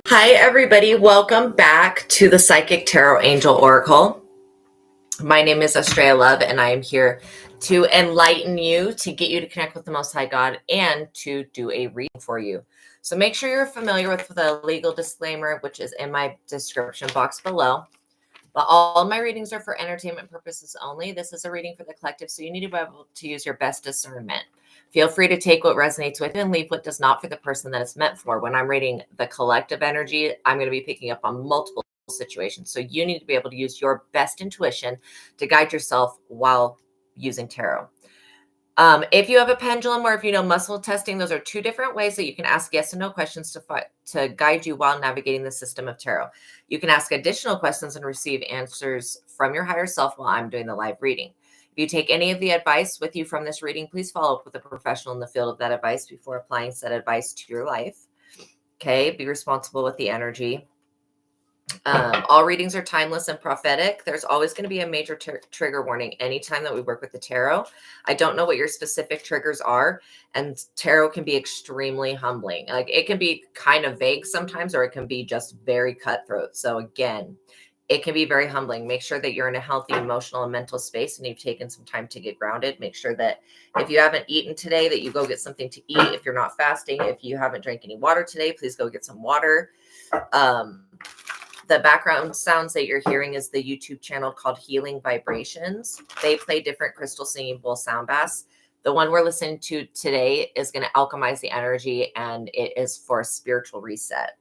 Hi, everybody. Welcome back to the Psychic Tarot Angel Oracle. My name is Astraea Love, and I am here to enlighten you, to get you to connect with the Most High God, and to do a reading for you. So make sure you're familiar with the legal disclaimer, which is in my description box below. But all my readings are for entertainment purposes only. This is a reading for the collective, so you need to be able to use your best discernment. Feel free to take what resonates with you and leave what does not for the person that it's meant for. When I'm reading the collective energy, I'm going to be picking up on multiple situations. So you need to be able to use your best intuition to guide yourself while using tarot. If you have a pendulum or if you know muscle testing, those are two different ways that you can ask yes and no questions to guide you while navigating the system of tarot. You can ask additional questions and receive answers from your higher self while I'm doing the live reading. If you take any of the advice with you from this reading, please follow up with a professional in the field of that advice before applying said advice to your life. Okay, be responsible with the energy. All readings are timeless and prophetic. There's always going to be a major trigger warning anytime that we work with the tarot. I don't know what your specific triggers are, and tarot can be extremely humbling. Like, it can be kind of vague sometimes, or it can be just very cutthroat. So again, it can be very humbling. Make sure that you're in a healthy emotional and mental space and you've taken some time to get grounded. Make sure that if you haven't eaten today, that you go get something to eat. If you're not fasting, if you haven't drank any water today, please go get some water. The background sounds that you're hearing is the YouTube channel called Healing Vibrations. They play different crystal singing bowl sound baths. The one we're listening to today is going to alchemize the energy, and it is for a spiritual reset.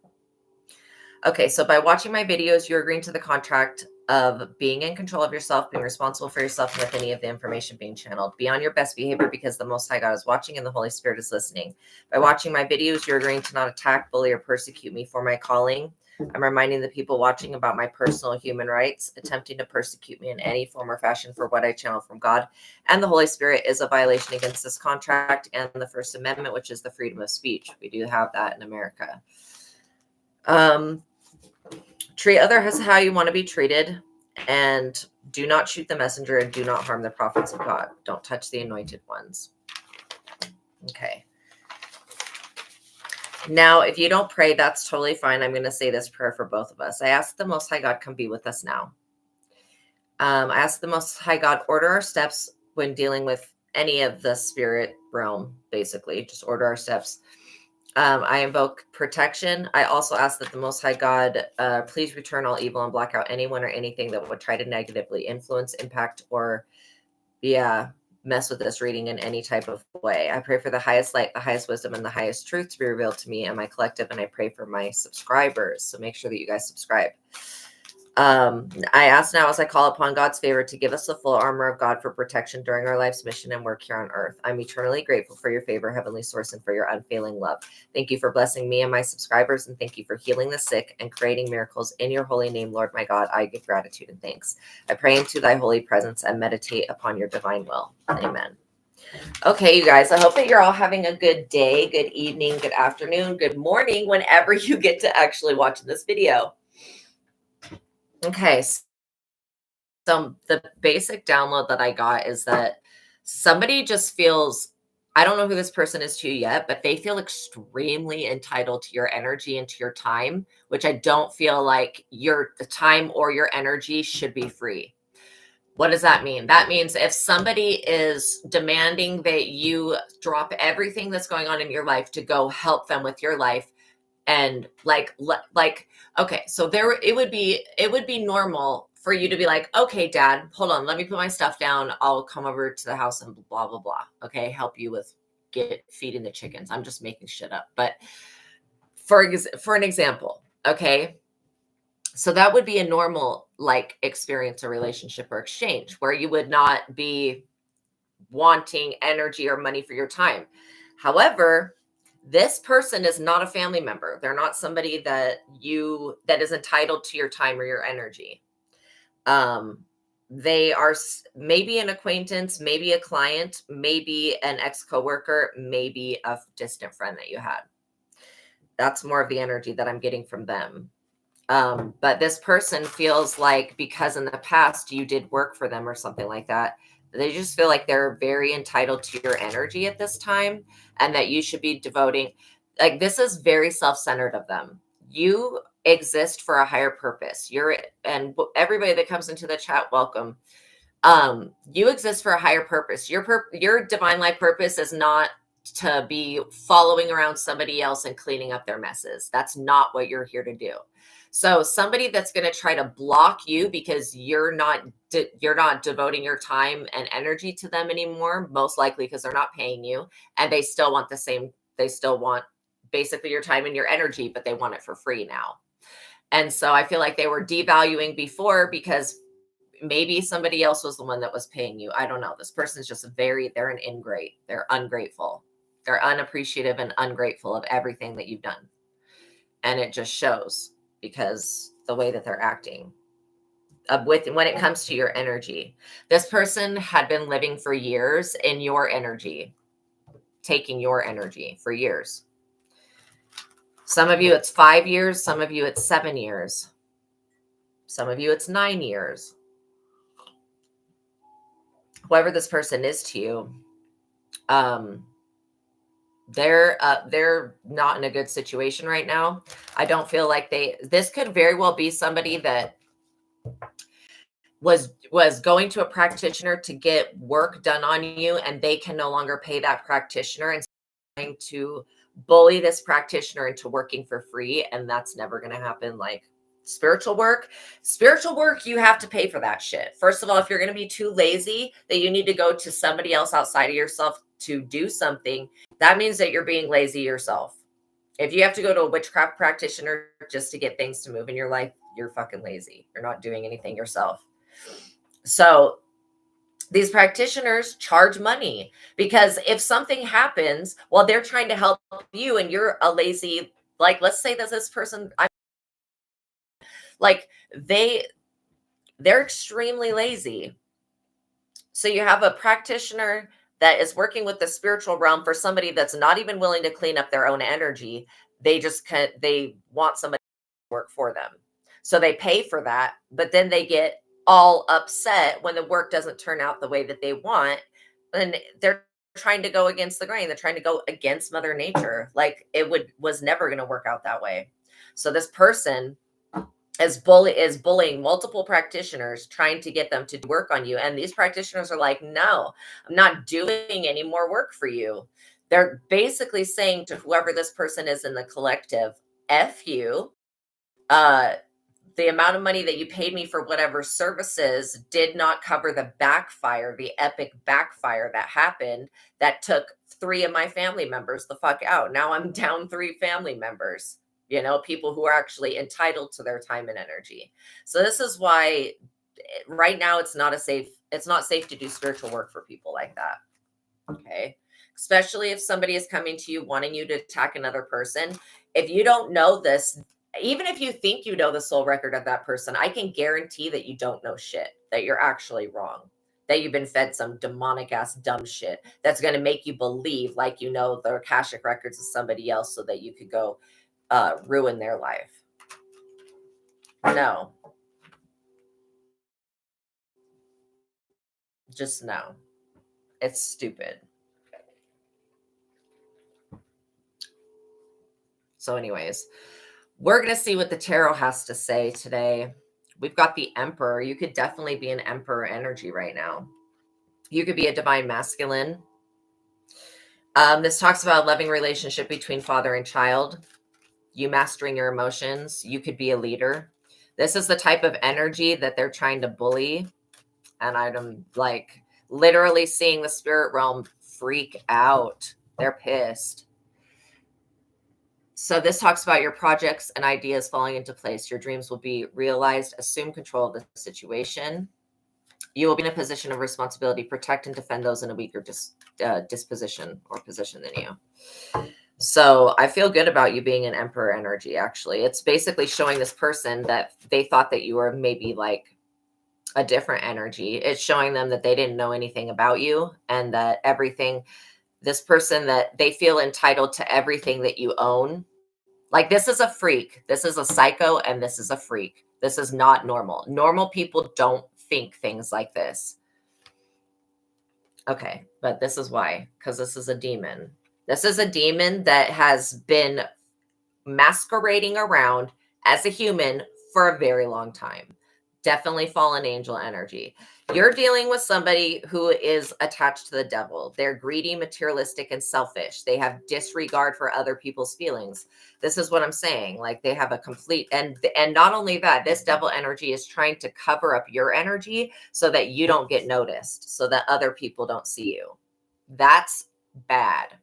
Okay, so by watching my videos, you're agreeing to the contract of being in control of yourself, being responsible for yourself with any of the information being channeled. Be on your best behavior because the Most High God is watching and the Holy Spirit is listening. By watching my videos, you're agreeing to not attack, bully, or persecute me for my calling. I'm reminding the people watching about my personal human rights. Attempting to persecute me in any form or fashion for what I channel from God and the Holy Spirit is a violation against this contract and the First Amendment, which is the freedom of speech. We do have that in America. Treat others how you want to be treated, and do not shoot the messenger, and do not harm the prophets of God. Don't touch the anointed ones. Okay. Now, if you don't pray, that's totally fine. I'm going to say this prayer for both of us. I ask the Most High God, come be with us now. I ask the Most High God, order our steps when dealing with any of the spirit realm, basically. Just order our steps. I invoke protection. I also ask that the Most High God, please return all evil and block out anyone or anything that would try to negatively influence, impact, or mess with this reading in any type of way. I pray for the highest light, the highest wisdom, and the highest truth to be revealed to me and my collective, and I pray for my subscribers. So make sure that you guys subscribe. I ask now as I call upon God's favor to give us the full armor of God for protection during our life's mission and work here on earth. I'm eternally grateful for your favor, Heavenly Source, and for your unfailing love. Thank you for blessing me and my subscribers, and thank you for healing the sick and creating miracles in your holy name, Lord my God. I give gratitude and thanks. I pray into thy holy presence and meditate upon your divine will. Amen. Okay, you guys, I hope that you're all having a good day, good evening, good afternoon, good morning, whenever you get to actually watch this video. Okay, so the basic download that I got is that somebody just feels, I don't know who this person is to yet, but they feel extremely entitled to your energy and to your time, which I don't feel like the time or your energy should be free. What does that mean? That means if somebody is demanding that you drop everything that's going on in your life to go help them with your life, and okay, so it would be normal for you to be like, okay, Dad, hold on, let me put my stuff down, I'll come over to the house and blah blah blah. Okay, help you with feeding the chickens. I'm just making shit up, but for an example, okay, so that would be a normal experience or relationship or exchange where you would not be wanting energy or money for your time. However, this person is not a family member. They're not somebody that is entitled to your time or your energy. They are maybe an acquaintance, maybe a client, maybe an ex-coworker, maybe a distant friend that you had. That's more of the energy that I'm getting from them. But this person feels like because in the past you did work for them or something like that, they just feel like they're very entitled to your energy at this time, and that you should be devoting, this is very self-centered of them. you exist for a higher purpose. And everybody that comes into the chat, welcome. You exist for a higher purpose. Your divine life purpose is not to be following around somebody else and cleaning up their messes. That's not what you're here to do. So somebody that's going to try to block you because you're not devoting your time and energy to them anymore, most likely because they're not paying you, and they still want basically your time and your energy, but they want it for free now. And so I feel like they were devaluing before because maybe somebody else was the one that was paying you. I don't know. This person's just they're an ingrate. They're ungrateful. They're unappreciative and ungrateful of everything that you've done. And it just shows because the way that they're acting when it comes to your energy. This person had been living for years in your energy, taking your energy for years. Some of you, it's 5 years. Some of you, it's 7 years. Some of you, it's 9 years. Whoever this person is to you, they're not in a good situation right now. I don't feel like this could very well be somebody that was going to a practitioner to get work done on you, and they can no longer pay that practitioner, and trying to bully this practitioner into working for free, and that's never going to happen. Like spiritual work, you have to pay for that shit. First of all, if you're going to be too lazy that you need to go to somebody else outside of yourself to do something, that means that you're being lazy yourself. If you have to go to a witchcraft practitioner just to get things to move in your life, you're fucking lazy. You're not doing anything yourself. So these practitioners charge money because if something happens while they're trying to help you and you're a lazy, like, let's say that this person, they're extremely lazy. So you have a practitioner that is working with the spiritual realm for somebody that's not even willing to clean up their own energy. They want somebody to work for them. So they pay for that, but then they get all upset when the work doesn't turn out the way that they want. And they're trying to go against the grain. They're trying to go against Mother Nature. Like was never going to work out that way. So this person is bullying multiple practitioners, trying to get them to work on you. And these practitioners are like, no, I'm not doing any more work for you. They're basically saying to whoever this person is in the collective, F you. The amount of money that you paid me for whatever services did not cover the backfire, the epic backfire that happened that took 3 of my family members the fuck out. Now I'm down 3 family members, people who are actually entitled to their time and energy. So this is why right now it's not safe to do spiritual work for people like that. Okay. Especially if somebody is coming to you wanting you to attack another person. If you don't know this, even if you think you know the soul record of that person, I can guarantee that you don't know shit, that you're actually wrong, that you've been fed some demonic ass dumb shit that's going to make you believe like you know the Akashic records of somebody else so that you could go ruin their life. No. Just no. It's stupid. So anyways, we're going to see what the tarot has to say today. We've got the Emperor. You could definitely be an Emperor energy right now. You could be a divine masculine. This talks about a loving relationship between father and child. You mastering your emotions. You could be a leader. This is the type of energy that they're trying to bully. And I'm like literally seeing the spirit realm freak out. They're pissed. So this talks about your projects and ideas falling into place. Your dreams will be realized. Assume control of the situation. You will be in a position of responsibility. Protect and defend those in a weaker disposition or position than you. So I feel good about you being an Emperor energy, actually. It's basically showing this person that they thought that you were maybe like a different energy. It's showing them that they didn't know anything about you and that this person, that they feel entitled to everything that you own. Like, this is a freak. This is a psycho, and this is a freak. This is not normal. Normal people don't think things like this. Okay, but this is why, because this is a demon. This is a demon that has been masquerading around as a human for a very long time. Definitely fallen angel energy. You're dealing with somebody who is attached to the devil. They're greedy, materialistic, and selfish. They have disregard for other people's feelings. This is what I'm saying. Like, they have a complete, and not only that, this devil energy is trying to cover up your energy so that you don't get noticed, so that other people don't see you. That's bad.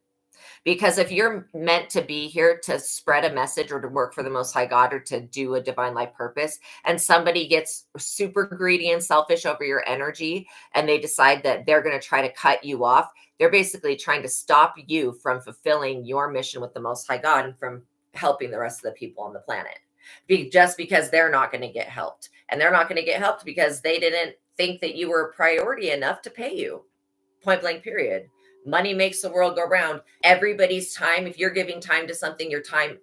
Because if you're meant to be here to spread a message or to work for the Most High God or to do a divine life purpose, and somebody gets super greedy and selfish over your energy and they decide that they're going to try to cut you off, they're basically trying to stop you from fulfilling your mission with the Most High God and from helping the rest of the people on the planet. Just because they're not going to get helped. And they're not going to get helped because they didn't think that you were a priority enough to pay you. Point blank, period. Money makes the world go round. Everybody's time, if you're giving time to something, your time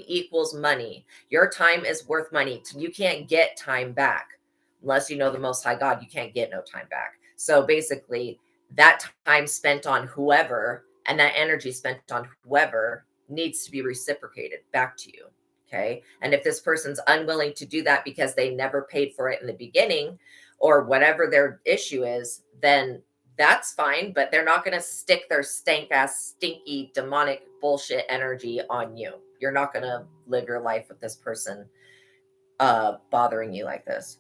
equals money. Your time is worth money. You can't get time back unless you know the Most High God. You can't get no time back. So basically, that time spent on whoever and that energy spent on whoever needs to be reciprocated back to you. Okay. And if this person's unwilling to do that because they never paid for it in the beginning or whatever their issue is, then that's fine, but they're not going to stick their stank ass, stinky, demonic bullshit energy on you. You're not going to live your life with this person bothering you like this.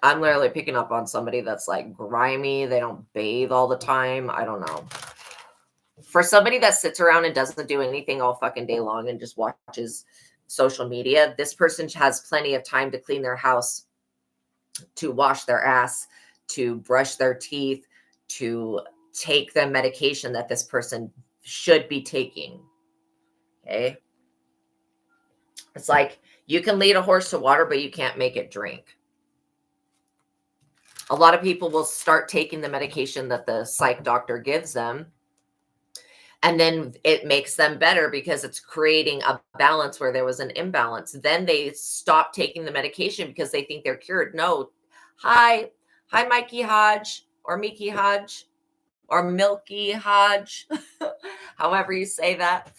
I'm literally picking up on somebody that's like grimy. They don't bathe all the time. I don't know. For somebody that sits around and doesn't do anything all fucking day long and just watches social media, this person has plenty of time to clean their house, to wash their ass, to brush their teeth, to take the medication that this person should be taking. Okay. It's like you can lead a horse to water, but you can't make it drink. A lot of people will start taking the medication that the psych doctor gives them, and then it makes them better because it's creating a balance where there was an imbalance. Then they stop taking the medication because they think they're cured. No. Hi, Mikey Hodge or Miki Hodge or Milky Hodge, however you say that.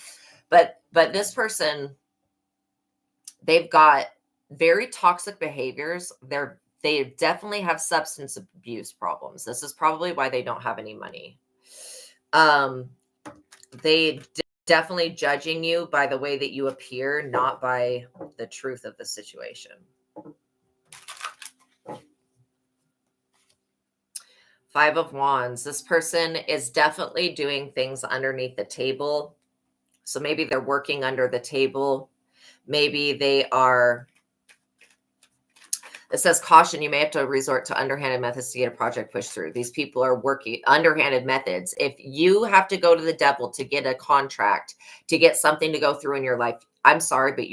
But this person, they've got very toxic behaviors. They definitely have substance abuse problems. This is probably why they don't have any money. They definitely judging you by the way that you appear, not by the truth of the situation. Five of Wands. This person is definitely doing things underneath the table. So maybe they're working under the table. Maybe they are. It says, caution, you may have to resort to underhanded methods to get a project pushed through. These people are working underhanded methods. If you have to go to the devil to get a contract, to get something to go through in your life, I'm sorry, but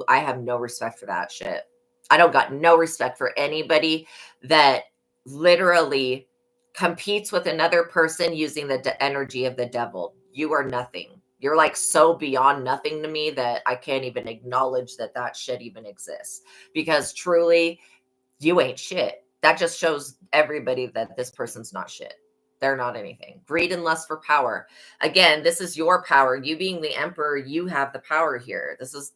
I have no respect for that shit. I don't got no respect for anybody that literally competes with another person using the energy of the devil. You are nothing. You're like so beyond nothing to me that I can't even acknowledge that shit even exists, because truly, you ain't shit. That just shows everybody that this person's not shit. They're not anything. Greed and lust for power. Again, this is your power. You being the emperor, you have the power here. This is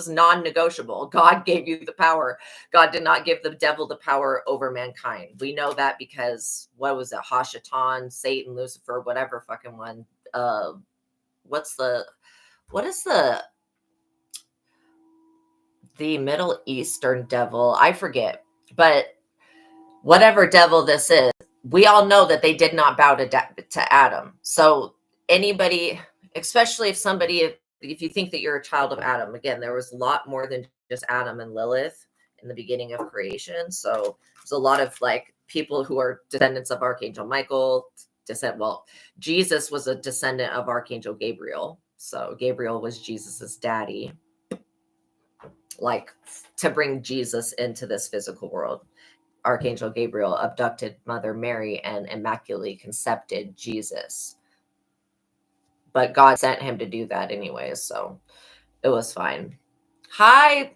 non-negotiable. God gave you the power. God did not give the devil the power over mankind. We know that because, what was it? Hashatan, Satan, Lucifer, whatever fucking one. What is the Middle Eastern devil? I forget, but whatever devil this is, we all know that they did not bow to Adam. So anybody, especially if you think that you're a child of Adam, again, there was a lot more than just Adam and Lilith in the beginning of creation. So there's a lot of like people who are descendants of Archangel Michael. Jesus was a descendant of Archangel Gabriel. So Gabriel was Jesus's daddy, like to bring Jesus into this physical world. Archangel Gabriel abducted Mother Mary and immaculately conceived Jesus. But God sent him to do that anyways, so it was fine. Hi,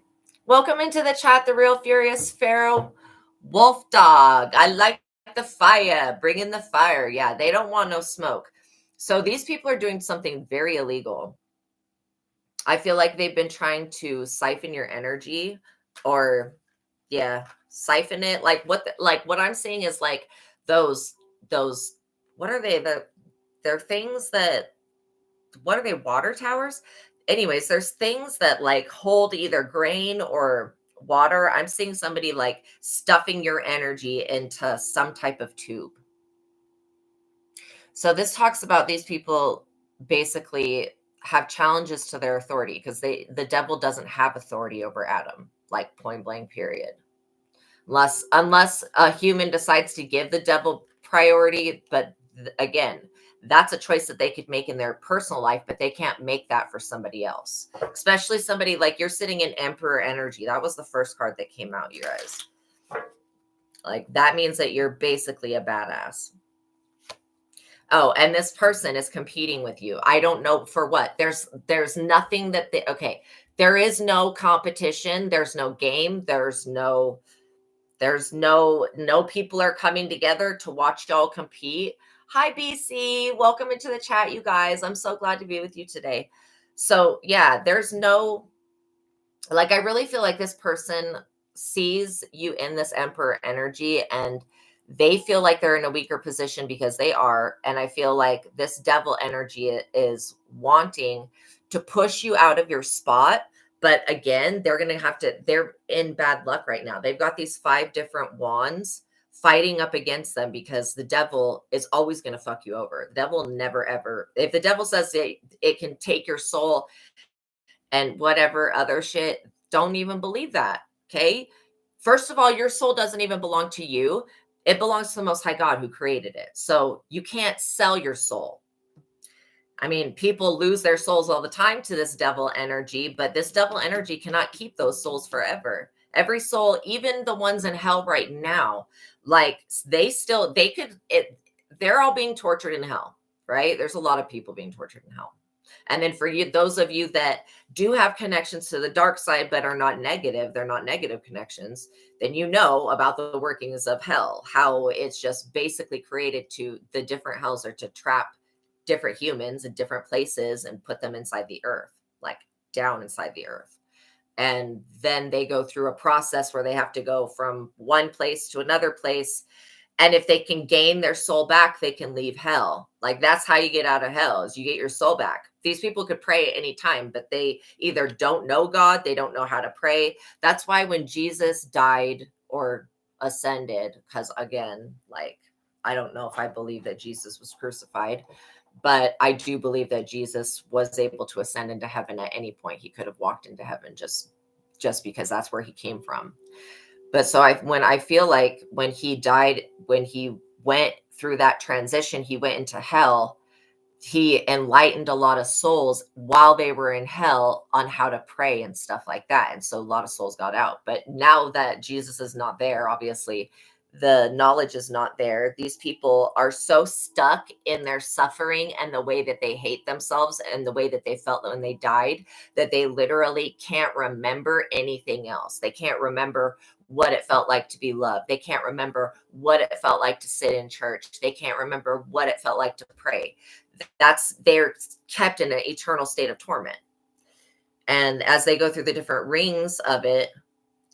welcome into the chat, the Real Furious Pharaoh Wolf Dog. I like the fire, bring in the fire. Yeah, they don't want no smoke. So these people are doing something very illegal. I feel like they've been trying to siphon your energy, or yeah, siphon it. Like like what I'm saying is like those those what are they? They're things that, what are they, water towers? Anyways, there's things that like hold either grain or water. I'm seeing somebody like stuffing your energy into some type of tube. So this talks about these people basically have challenges to their authority, because the devil doesn't have authority over Adam, like point blank period. Unless a human decides to give the devil priority, but again, that's a choice that they could make in their personal life, but they can't make that for somebody else. Especially somebody like, you're sitting in Emperor energy. That was the first card that came out, you guys. Like that means that you're basically a badass. Oh, and this person is competing with you. I don't know for what. There's nothing that they, okay. There is no competition. There's no game. No people are coming together to watch y'all compete. Hi BC, welcome into the chat, you guys. I'm so glad to be with you today. So yeah, there's no, like, I really feel like this person sees you in this Emperor energy, and they feel like they're in a weaker position because they are. And I feel like this devil energy is wanting to push you out of your spot. But again, they're in bad luck right now. They've got these 5 different wands fighting up against them, because the devil is always going to fuck you over. The devil never, ever, if the devil says it can take your soul and whatever other shit, don't even believe that. Okay. First of all, your soul doesn't even belong to you. It belongs to the Most High God who created it. So you can't sell your soul. I mean, people lose their souls all the time to this devil energy, but this devil energy cannot keep those souls forever. Every soul, even the ones in hell right now, like they're all being tortured in hell, right? There's a lot of people being tortured in hell. And then for you, those of you that do have connections to the dark side, but are not negative, they're not negative connections, then you know about the workings of hell, how it's just basically created to, the different hells are to trap different humans in different places and put them inside the earth, like down inside the earth. And then they go through a process where they have to go from one place to another place. And if they can gain their soul back, they can leave hell. Like that's how you get out of hell, is you get your soul back. These people could pray at any time, but they either don't know God, they don't know how to pray. That's why when Jesus died or ascended, because again, like, I don't know if I believe that Jesus was crucified, but I do believe that Jesus was able to ascend into heaven at any point. He could have walked into heaven just because that's where he came from. But so when I feel like when he died, when he went through that transition, he went into hell. He enlightened a lot of souls while they were in hell on how to pray and stuff like that. And so a lot of souls got out. But now that Jesus is not there, obviously the knowledge is not there. These people are so stuck in their suffering and the way that they hate themselves and the way that they felt when they died, that they literally can't remember anything else. They can't remember what it felt like to be loved. They can't remember what it felt like to sit in church. They can't remember what it felt like to pray. They're kept in an eternal state of torment. And as they go through the different rings of it,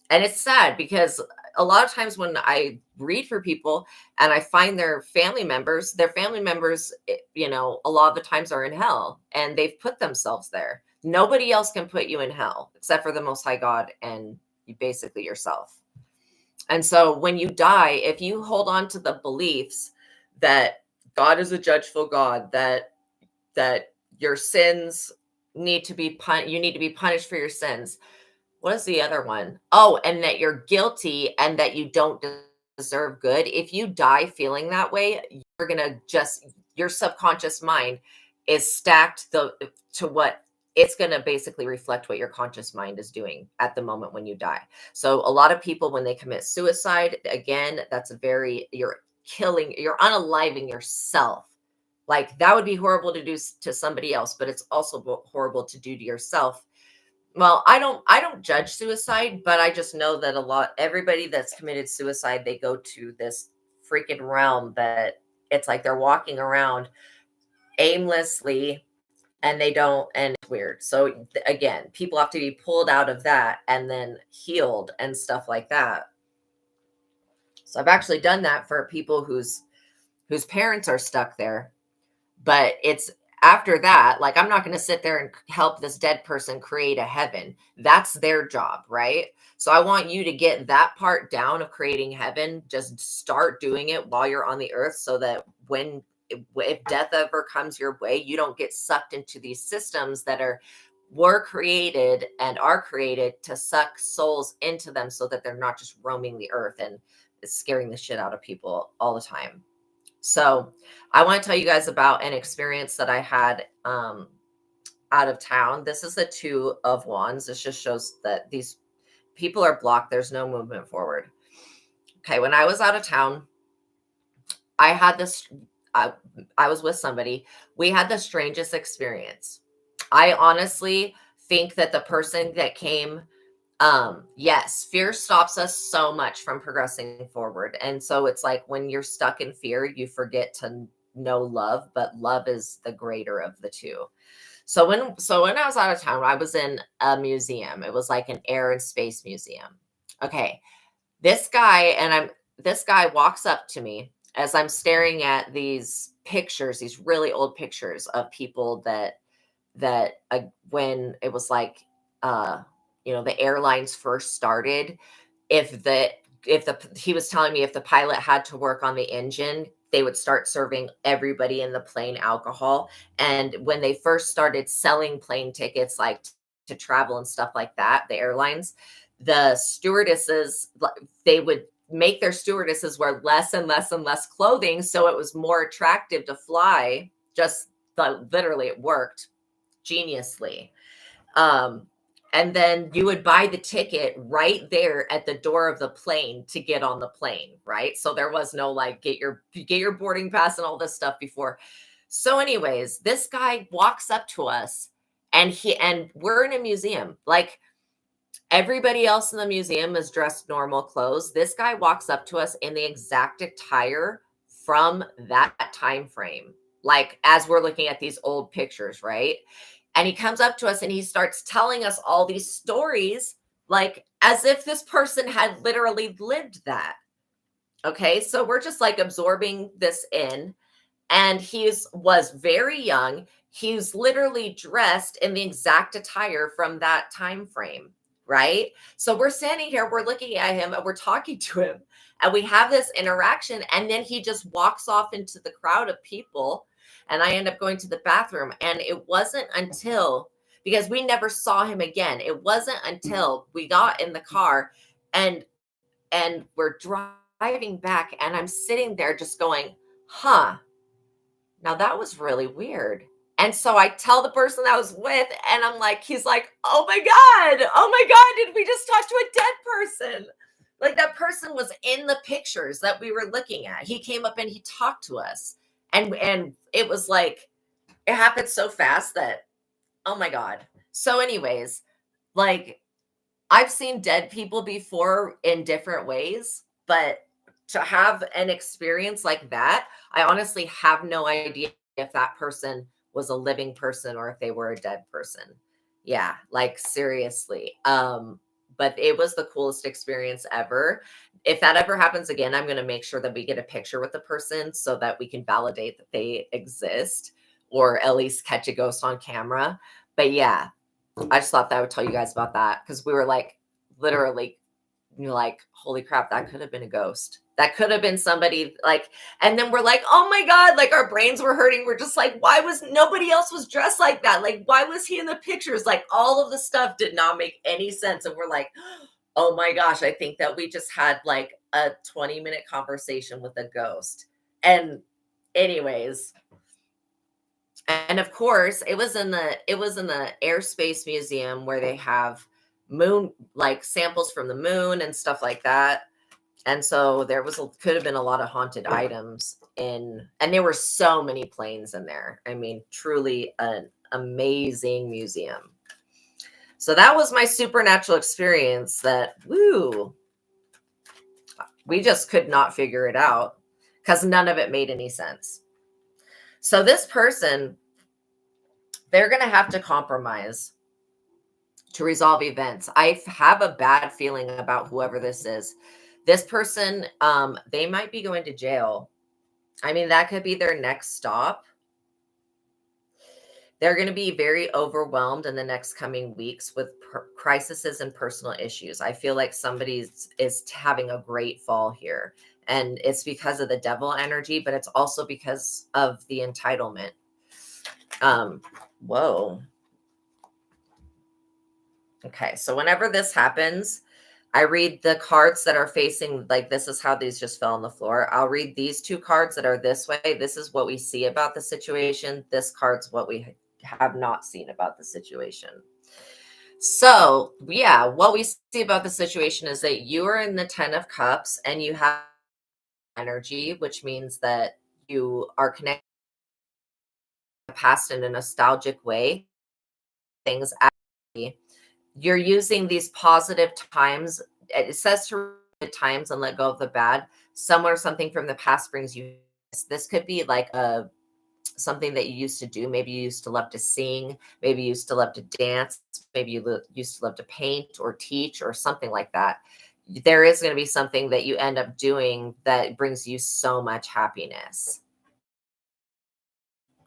and it's sad because a lot of times when I read for people and I find their family members, a lot of the times are in hell and they've put themselves there. Nobody else can put you in hell except for the Most High God and basically yourself. And so when you die, if you hold on to the beliefs that God is a judgeful God, that your sins need to be you need to be punished for your sins. What is the other one? Oh, and that you're guilty and that you don't deserve good. If you die feeling that way, you're gonna your subconscious mind is stacked to what it's gonna basically reflect what your conscious mind is doing at the moment when you die. So a lot of people, when they commit suicide, again, you're unaliving yourself. Like that would be horrible to do to somebody else, but it's also horrible to do to yourself. Well, I don't judge suicide, but I just know that everybody that's committed suicide, they go to this freaking realm that it's like they're walking around aimlessly and they don't, and it's weird. So again, people have to be pulled out of that and then healed and stuff like that. So I've actually done that for people whose parents are stuck there. But it's after that, like, I'm not going to sit there and help this dead person create a heaven. That's their job, right? So I want you to get that part down of creating heaven. Just start doing it while you're on the earth so that if death ever comes your way, you don't get sucked into these systems that were created and are created to suck souls into them so that they're not just roaming the earth and scaring the shit out of people all the time. So I want to tell you guys about an experience that I had out of town. This is the Two of Wands. This just shows that these people are blocked. There's no movement forward. Okay, when I was out of town, I had this, I was with somebody. We had the strangest experience. I honestly think that the person that came, yes, fear stops us so much from progressing forward. And so it's like when you're stuck in fear, you forget to know love, but love is the greater of the two. So when I was out of town, I was in a museum. It was like an air and space museum. Okay. This guy walks up to me as I'm staring at these pictures, these really old pictures of people that when it was like, the airlines first started, he was telling me if the pilot had to work on the engine, they would start serving everybody in the plane alcohol. And when they first started selling plane tickets, like to travel and stuff like that, the airlines, the stewardesses, they would make their stewardesses wear less and less and less clothing. So it was more attractive to fly. Literally, it worked geniusly. And then you would buy the ticket right there at the door of the plane to get on the plane, right? So there was no like get your boarding pass and all this stuff before. So anyways, this guy walks up to us and we're in a museum. Like, everybody else in the museum is dressed normal clothes. This guy walks up to us in the exact attire from that time frame. Like, as we're looking at these old pictures, right? And he comes up to us and he starts telling us all these stories, like as if this person had literally lived that. Okay. So we're just like absorbing this in. And was very young. He's literally dressed in the exact attire from that time frame, right? So we're standing here, we're looking at him and we're talking to him and we have this interaction, and then he just walks off into the crowd of people, and I end up going to the bathroom. And it wasn't until, because we never saw him again, it wasn't until we got in the car and we're driving back, and I'm sitting there just going, huh, now that was really weird. And so I tell the person I was with, and he's like, oh my God, did we just talk to a dead person? Like, that person was in the pictures that we were looking at. He came up and he talked to us. And it was like, it happened so fast that, oh my God. So anyways, like, I've seen dead people before in different ways, but to have an experience like that, I honestly have no idea if that person was a living person or if they were a dead person. Yeah, like, seriously. But it was the coolest experience ever. If that ever happens again, I'm going to make sure that we get a picture with the person so that we can validate that they exist, or at least catch a ghost on camera. But yeah, I just thought that I would tell you guys about that, because we were like, literally, like, holy crap, that could have been a ghost. That could have been somebody, like, and then we're like, oh my God, like, our brains were hurting. We're just like, why was nobody else was dressed like that? Like, why was he in the pictures? Like, all of the stuff did not make any sense. And we're like, oh my gosh, I think that we just had like a 20-minute conversation with a ghost. And anyways, and of course, it was in the Airspace Museum, where they have moon, like, samples from the moon and stuff like that. And so there could have been a lot of haunted items and there were so many planes in there. I mean, truly an amazing museum. So that was my supernatural experience that, we just could not figure it out. because none of it made any sense. So this person, they're going to have to compromise to resolve events. I have a bad feeling about whoever this is. This person, they might be going to jail. I mean, that could be their next stop. They're going to be very overwhelmed in the next coming weeks with crises and personal issues. I feel like somebody is having a great fall here. And it's because of the devil energy, but it's also because of the entitlement. Whoa. Okay, so whenever this happens, I read the cards that are facing, like this is how these just fell on the floor. I'll read these two cards that are this way. This is what we see about the situation. This card's what we have not seen about the situation. So, yeah, what we see about the situation is that you are in the 10 of Cups and you have energy, which means that you are connected to the past in a nostalgic way. Things actually, you're using these positive times. It says to the times and let go of the bad. Somewhere something from the past brings you. This could be like something that you used to do. Maybe you used to love to sing. Maybe you used to love to dance. Maybe you used to love to paint or teach or something like that. There is going to be something that you end up doing that brings you so much happiness.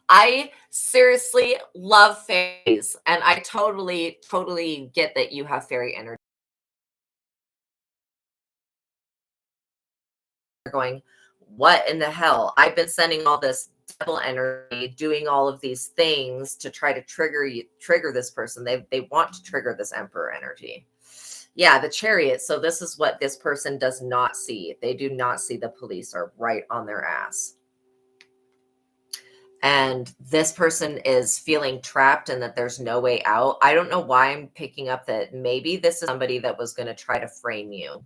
I seriously love fairies, and I totally get that you have fairy energy. You're going, what in the hell? I've been sending all this devil energy, doing all of these things to try to trigger this person. They want to trigger this emperor energy. Yeah, the Chariot. So this is what this person does not see. They do not see the police are right on their ass. And this person is feeling trapped and that there's no way out. I don't know why I'm picking up that maybe this is somebody that was going to try to frame you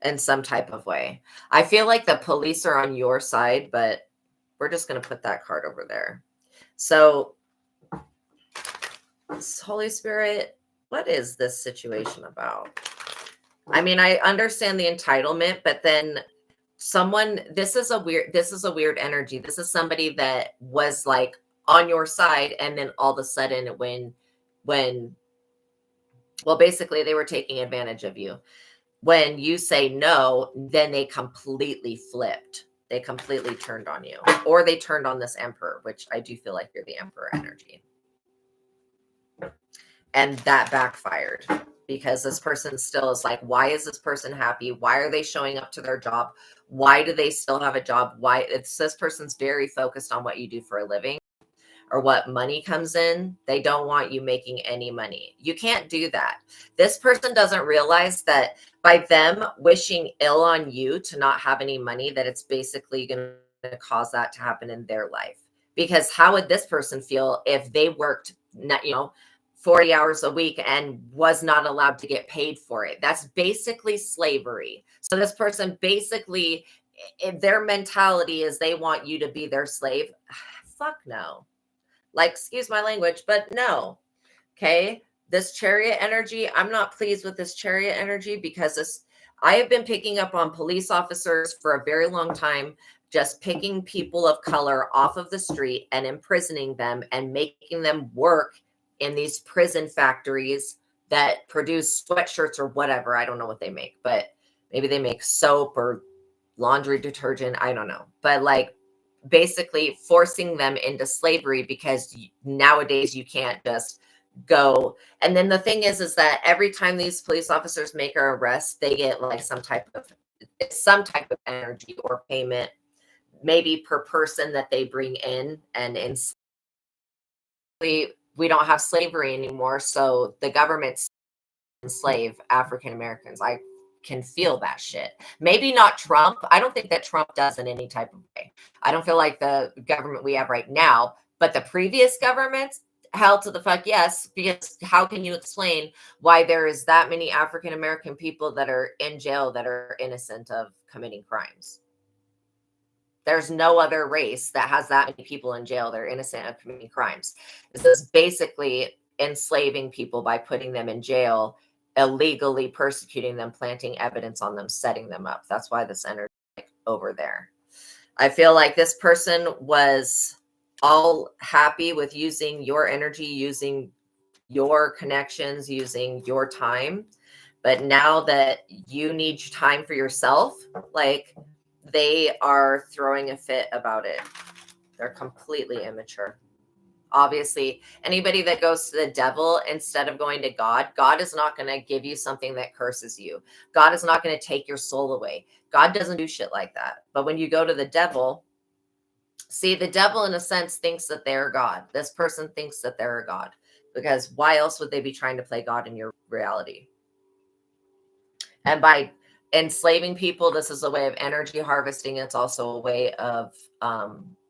in some type of way. I feel like the police are on your side, but we're just going to put that card over there. So, Holy Spirit, what is this situation about? I mean, I understand the entitlement, but then this is a weird energy. This is somebody that was like on your side, and then all of a sudden when well, basically they were taking advantage of you. When you say no, then they completely flipped. They completely turned on you, or they turned on this emperor, which I do feel like you're the emperor energy. And that backfired because this person still is like, why is this person happy? Why are they showing up to their job? Why do they still have a job? Why? It's this person's very focused on what you do for a living or what money comes in. They don't want you making any money. You can't do that. This person doesn't realize that by them wishing ill on you to not have any money, that it's basically going to cause that to happen in their life. Because how would this person feel if they worked, 40 hours a week and was not allowed to get paid for it? That's basically slavery. So this person basically, their mentality is they want you to be their slave. Fuck no. Like, excuse my language, but no. Okay. This Chariot energy, I'm not pleased with this Chariot energy because I have been picking up on police officers for a very long time, just picking people of color off of the street and imprisoning them and making them work in these prison factories that produce sweatshirts or whatever. I don't know what they make, but maybe they make soap or laundry detergent. I don't know. But like basically forcing them into slavery because nowadays you can't just go. And then the thing is that every time these police officers make an arrest, they get like some type of energy or payment, maybe per person that they bring in. And we don't have slavery anymore, so the government enslave African Americans. I can feel that shit. Maybe not Trump. I don't think that Trump does in any type of way. I don't feel like the government we have right now, but the previous governments, hell to the fuck yes, because how can you explain why there is that many African American people that are in jail that are innocent of committing crimes? There's no other race that has that many people in jail that are innocent of committing crimes. This is basically enslaving people by putting them in jail, illegally persecuting them, planting evidence on them, setting them up. That's why this energy is over there. I feel like this person was all happy with using your energy, using your connections, using your time. But now that you need time for yourself, like, they are throwing a fit about it. They're completely immature. Obviously, anybody that goes to the devil instead of going to God, God is not going to give you something that curses you. God is not going to take your soul away. God doesn't do shit like that. But when you go to the devil, see, the devil in a sense thinks that they're God. This person thinks that they're a God, because why else would they be trying to play God in your reality? And by enslaving people, this is a way of energy harvesting. It's also a way of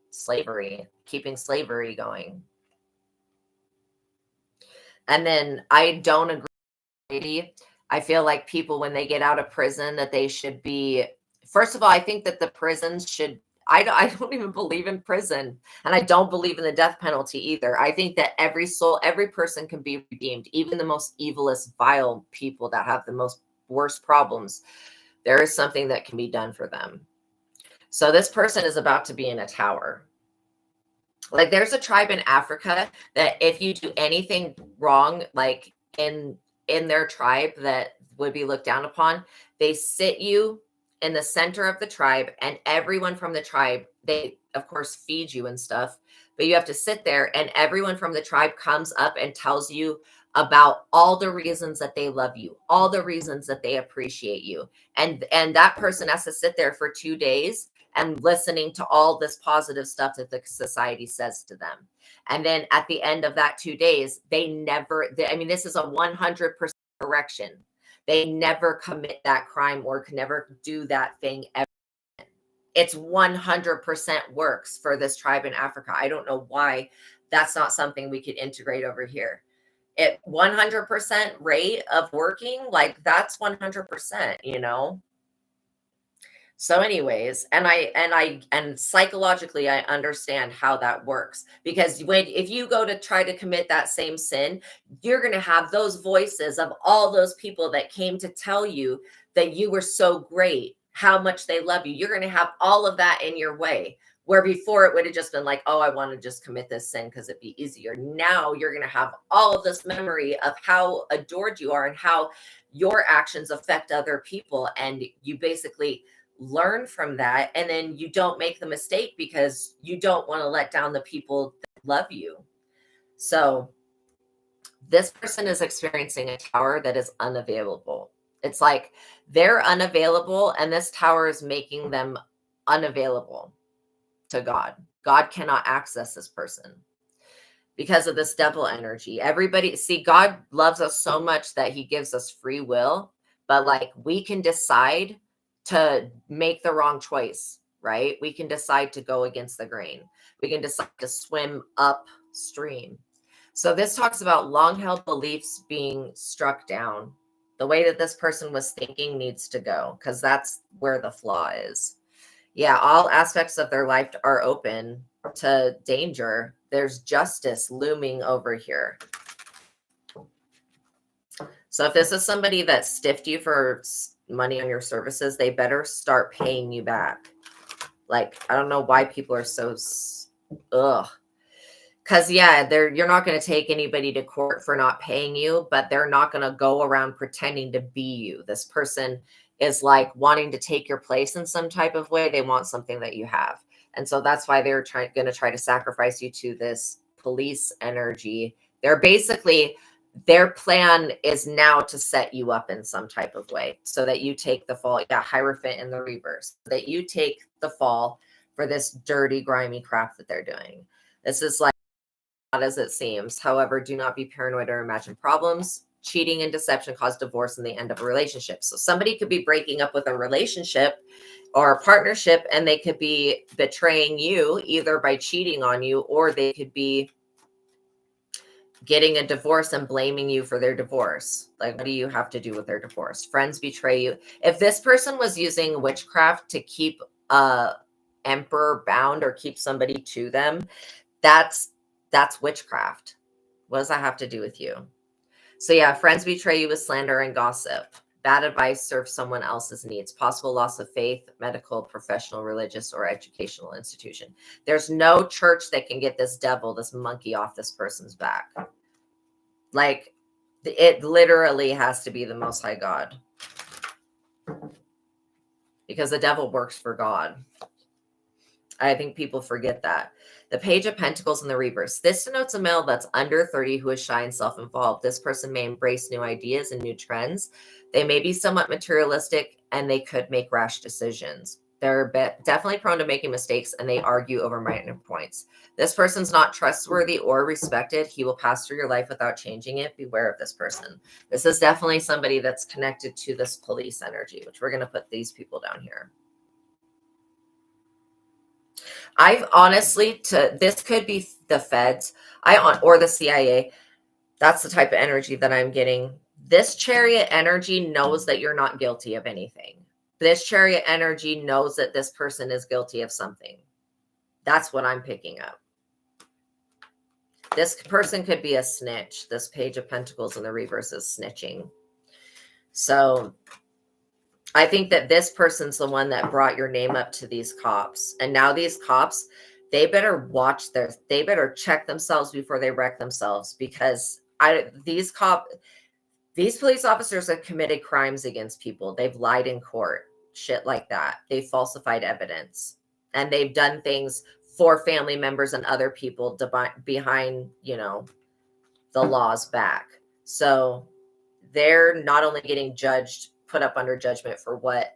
slavery, keeping slavery going. And then I don't agree. I feel like people, when they get out of prison, that they should be, first of all, I think that the prisons should, I don't even believe in prison, and I don't believe in the death penalty either. I think that every soul, every person can be redeemed, even the most evilest, vile people that have the most worst problems. There is something that can be done for them. So this person is about to be in a tower. Like, there's a tribe in Africa that if you do anything wrong, like in their tribe that would be looked down upon, they sit you in the center of the tribe, and everyone from the tribe, they of course feed you and stuff, but you have to sit there, and everyone from the tribe comes up and tells you about all the reasons that they love you, all the reasons that they appreciate you. And that person has to sit there for 2 days and listening to all this positive stuff that the society says to them. And then at the end of that 2 days, I mean, this is a 100% correction. They never commit that crime or can never do that thing ever. It's 100% works for this tribe in Africa. I don't know why that's not something we could integrate over here. At 100% rate of working, like, that's 100%, you know? So anyways, and psychologically I understand how that works, because if you go to try to commit that same sin, you're going to have those voices of all those people that came to tell you that you were so great, how much they love you. You're going to have all of that in your way, where before it would have just been like, oh, I want to just commit this sin because it'd be easier. Now you're going to have all of this memory of how adored you are and how your actions affect other people, and you basically learn from that, and then you don't make the mistake because you don't want to let down the people that love you. So this person is experiencing a tower that is unavailable. It's like they're unavailable, and this tower is making them unavailable to God. God cannot access this person because of this devil energy. Everybody, see, God loves us so much that he gives us free will, but like, we can decide to make the wrong choice, right? We can decide to go against the grain. We can decide to swim upstream. So this talks about long-held beliefs being struck down. The way that this person was thinking needs to go, because that's where the flaw is. Yeah, all aspects of their life are open to danger. There's justice looming over here. So if this is somebody that stiffed you for money on your services, they better start paying you back. Like, I don't know why people are so because yeah, you're not going to take anybody to court for not paying you, but they're not going to go around pretending to be you. This person is like wanting to take your place in some type of way. They want something that you have, and so that's why they're going to try to sacrifice you to this police energy. They're basically, their plan is now to set you up in some type of way so that you take the fall. Yeah, Hierophant in the reverse, that you take the fall for this dirty, grimy crap that they're doing. This is like, not as it seems. However, do not be paranoid or imagine problems. Cheating and deception cause divorce and the end of a relationship. So somebody could be breaking up with a relationship or a partnership, and they could be betraying you either by cheating on you, or they could be getting a divorce and blaming you for their divorce. Like, what do you have to do with their divorce? Friends betray you. If this person was using witchcraft to keep a emperor bound or keep somebody to them, that's witchcraft. What does that have to do with you? So yeah, friends betray you with slander and gossip. Bad advice serves someone else's needs. Possible loss of faith, medical, professional, religious, or educational institution. There's no church that can get this devil, this monkey off this person's back. Like, it literally has to be the Most High God. Because the devil works for God. I think people forget that. The Page of Pentacles in the reverse. This denotes a male that's under 30 who is shy and self-involved. This person may embrace new ideas and new trends. They may be somewhat materialistic and they could make rash decisions. They're definitely prone to making mistakes and they argue over minor points. This person's not trustworthy or respected. He will pass through your life without changing it. Beware of this person. This is definitely somebody that's connected to this police energy, which we're going to put these people down here. I've honestly, this could be the feds, or the CIA. That's the type of energy that I'm getting. This Chariot energy knows that you're not guilty of anything. This Chariot energy knows that this person is guilty of something. That's what I'm picking up. This person could be a snitch. This Page of Pentacles in the reverse is snitching. So I think that this person's the one that brought your name up to these cops. And now these cops, they better they better check themselves before they wreck themselves, because these police officers have committed crimes against people. They've lied in court, shit like that. They've falsified evidence, and they've done things for family members and other people behind, the law's back. So they're not only getting put up under judgment for what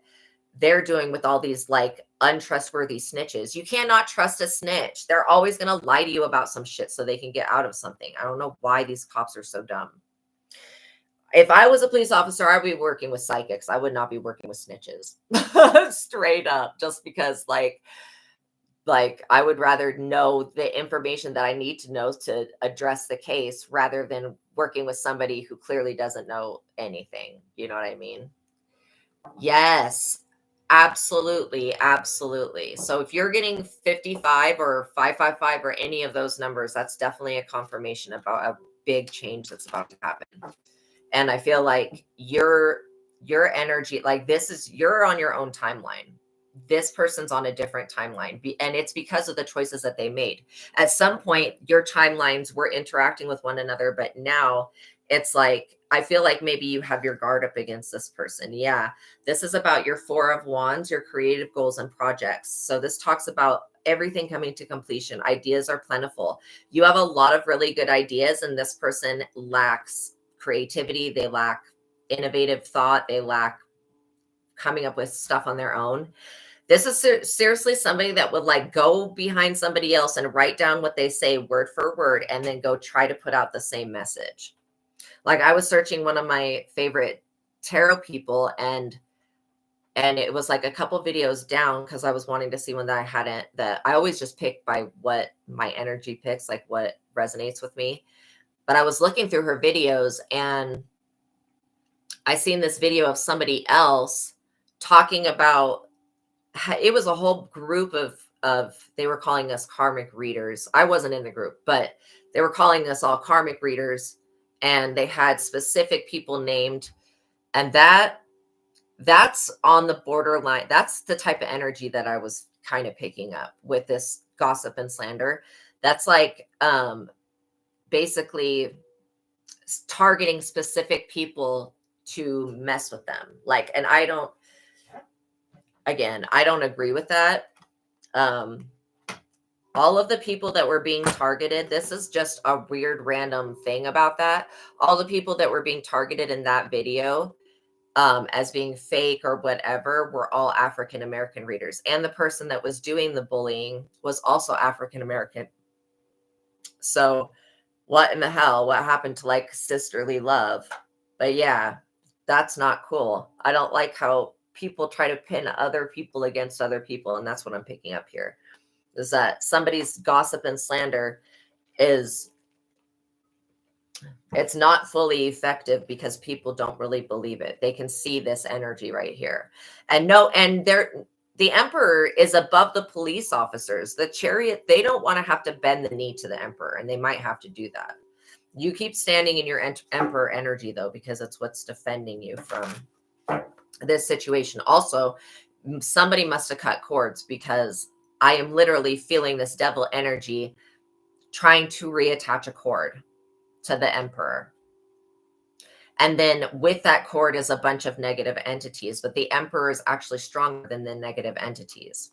they're doing with all these like untrustworthy snitches. You cannot trust a snitch. They're always going to lie to you about some shit so they can get out of something. I don't know why these cops are so dumb. If I was a police officer, I'd be working with psychics. I would not be working with snitches. Straight up, just because like I would rather know the information that I need to know to address the case rather than working with somebody who clearly doesn't know anything. You know what I mean? Yes, absolutely. Absolutely. So if you're getting 55 or 555 or any of those numbers, that's definitely a confirmation about a big change that's about to happen. And I feel like your energy, like you're on your own timeline. This person's on a different timeline. And it's because of the choices that they made. At some point, your timelines were interacting with one another, but now it's like, I feel like maybe you have your guard up against this person. Yeah. This is about your Four of Wands, your creative goals and projects. So this talks about everything coming to completion. Ideas are plentiful. You have a lot of really good ideas, and this person lacks creativity. They lack innovative thought. They lack coming up with stuff on their own. This is seriously somebody that would like go behind somebody else and write down what they say word for word and then go try to put out the same message. Like I was searching one of my favorite tarot people and it was like a couple videos down because I was wanting to see one that I always just pick by what my energy picks, like what resonates with me. But I was looking through her videos and I seen this video of somebody else talking about, it was a whole group of they were calling us karmic readers. I wasn't in the group, but they were calling us all karmic readers, and they had specific people named, and that's on the borderline. That's the type of energy that I was kind of picking up with this gossip and slander. That's like basically targeting specific people to mess with them. Like, and I don't agree with that. All of the people that were being targeted, this is just a weird random thing about that. All the people that were being targeted in that video as being fake or whatever were all African American readers. And the person that was doing the bullying was also African American. So what in the hell? What happened to like sisterly love? But yeah, that's not cool. I don't like how people try to pin other people against other people. And that's what I'm picking up here, is that somebody's gossip and slander it's not fully effective because people don't really believe it. They can see this energy right here. And the Emperor is above the police officers. The Chariot, they don't want to have to bend the knee to the Emperor, and they might have to do that. You keep standing in your Emperor energy, though, because it's what's defending you from this situation. Also, somebody must have cut cords, because I am literally feeling this devil energy trying to reattach a cord to the emperor. And then with that cord is a bunch of negative entities, but the emperor is actually stronger than the negative entities.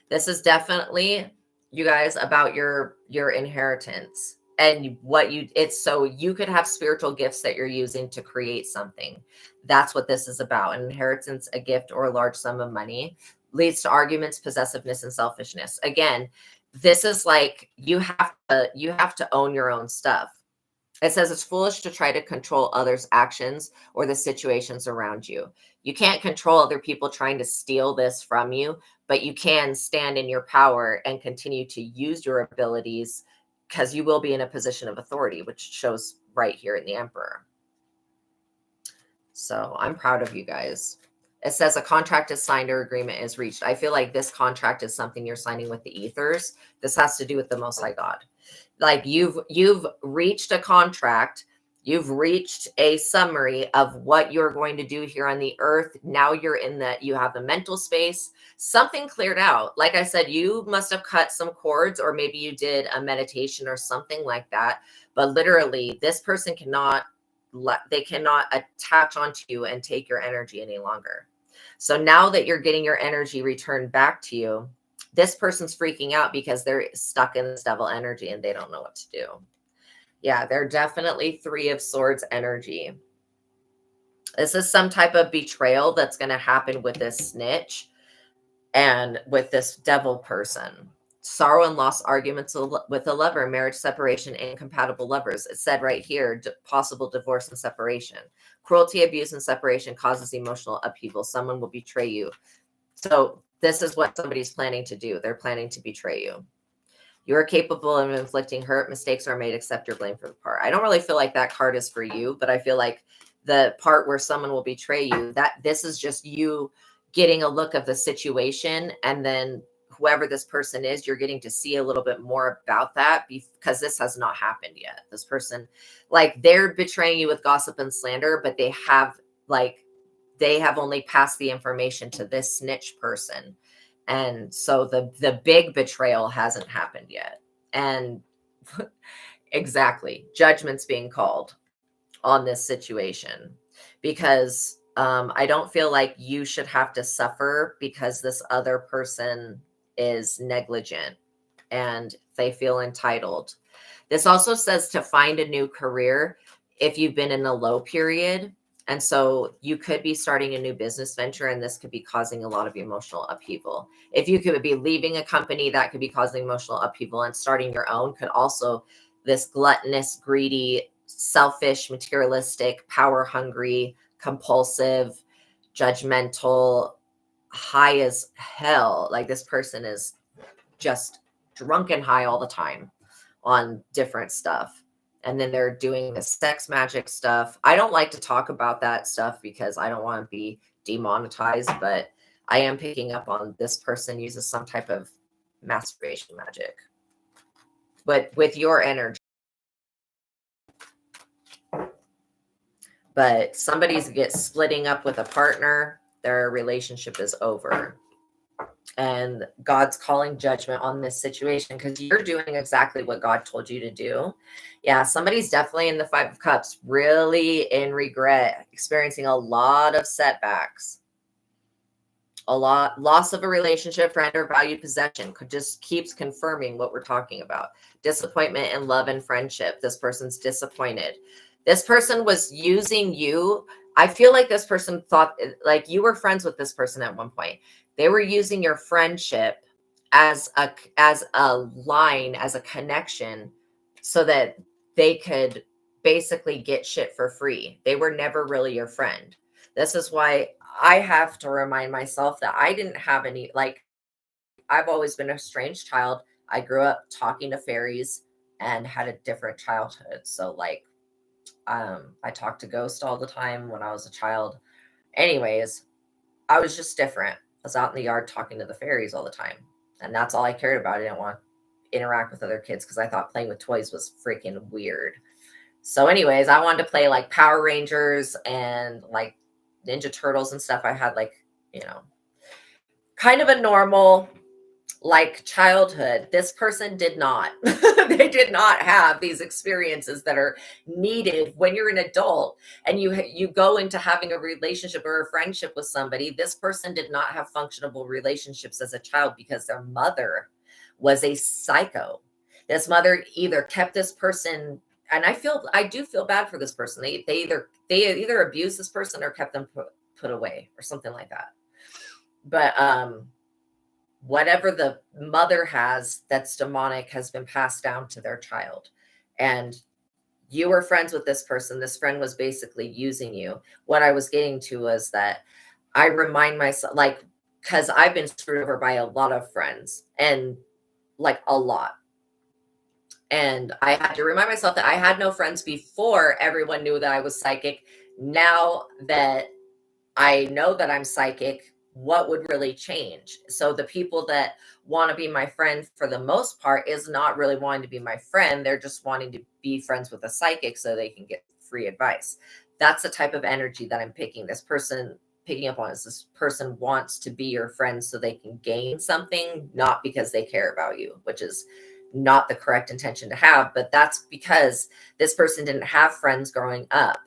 This is definitely, you guys, about your inheritance and what you, it's so you could have spiritual gifts that you're using to create something. That's what this is about. An inheritance, a gift, or a large sum of money leads to arguments, possessiveness, and selfishness. Again, this is like you have to own your own stuff. It says it's foolish to try to control others' actions or the situations around you. You can't control other people trying to steal this from you, but you can stand in your power and continue to use your abilities, because you will be in a position of authority, which shows right here in the Emperor. So I'm proud of you guys. It says a contract is signed or agreement is reached. I feel like this contract is something you're signing with the ethers. This has to do with the Most High God. Like you've reached a contract, you've reached a summary of what you're going to do here on the earth. Now you're in that, you have the mental space, something cleared out. Like I said, you must have cut some cords, or maybe you did a meditation or something like that. But literally, this person cannot attach onto you and take your energy any longer. So now that you're getting your energy returned back to you, this person's freaking out because they're stuck in this devil energy and they don't know what to do. Yeah, they're definitely 3 of Swords energy. This is some type of betrayal that's going to happen with this snitch and with this devil person. Sorrow and loss, arguments with a lover, marriage, separation, incompatible lovers. It said right here, possible divorce and separation. Cruelty, abuse, and separation causes emotional upheaval. Someone will betray you. So this is what somebody's planning to do. They're planning to betray you. You are capable of inflicting hurt. Mistakes are made. Accept your blame for the part. I don't really feel like that card is for you, but I feel like the part where someone will betray you, that this is just you getting a look of the situation. And then whoever this person is, you're getting to see a little bit more about that, because this has not happened yet. This person, like, they're betraying you with gossip and slander, but they have only passed the information to this snitch person. And so the big betrayal hasn't happened yet. And exactly, judgment's being called on this situation, because I don't feel like you should have to suffer because this other person is negligent and they feel entitled. This also says to find a new career if you've been in a low period. And so you could be starting a new business venture, and this could be causing a lot of emotional upheaval. If you could be leaving a company, that could be causing emotional upheaval, and starting your own could also, this gluttonous, greedy, selfish, materialistic, power hungry, compulsive, judgmental, high as hell. Like, this person is just drunk and high all the time on different stuff. And then they're doing the sex magic stuff. I don't like to talk about that stuff because I don't want to be demonetized, but I am picking up on this person uses some type of masturbation magic. But with your energy. But somebody's splitting up with a partner, their relationship is over. And God's calling judgment on this situation because you're doing exactly what God told you to do. Yeah, somebody's definitely in the 5 of Cups, really in regret, experiencing a lot of setbacks, a lot loss of a relationship, friend, or valued possession. Just keeps confirming what we're talking about. Disappointment in love and friendship. This person's disappointed. This person was using you. I feel like this person thought like you were friends with this person at one point. They were using your friendship as a line, as a connection, so that they could basically get shit for free. They were never really your friend. This is why I have to remind myself that I didn't have any, like, I've always been a strange child. I grew up talking to fairies and had a different childhood. So, like, I talked to ghosts all the time when I was a child. Anyways, I was just different. I was out in the yard talking to the fairies all the time. And that's all I cared about. I didn't want to interact with other kids because I thought playing with toys was freaking weird. So anyways, I wanted to play like Power Rangers and like Ninja Turtles and stuff. I had like, you know, kind of a normal like childhood. This person did not. They did not have these experiences that are needed when you're an adult and you go into having a relationship or a friendship with somebody. This person did not have functionable relationships as a child because their mother was a psycho. This mother either kept this person, and I do feel bad for this person. They either abused this person or kept them put away or something like that. But whatever the mother has that's demonic has been passed down to their child. And you were friends with this person. This friend was basically using you. What I was getting to was that I remind myself, like, because I've been screwed over by a lot of friends and like a lot. And I had to remind myself that I had no friends before everyone knew that I was psychic. Now that I know that I'm psychic, what would really change? So the people that want to be my friend for the most part is not really wanting to be my friend. They're just wanting to be friends with a psychic so they can get free advice. That's the type of energy that I'm picking. This person picking up on is this person wants to be your friend so they can gain something, not because they care about you, which is not the correct intention to have. But that's because this person didn't have friends growing up.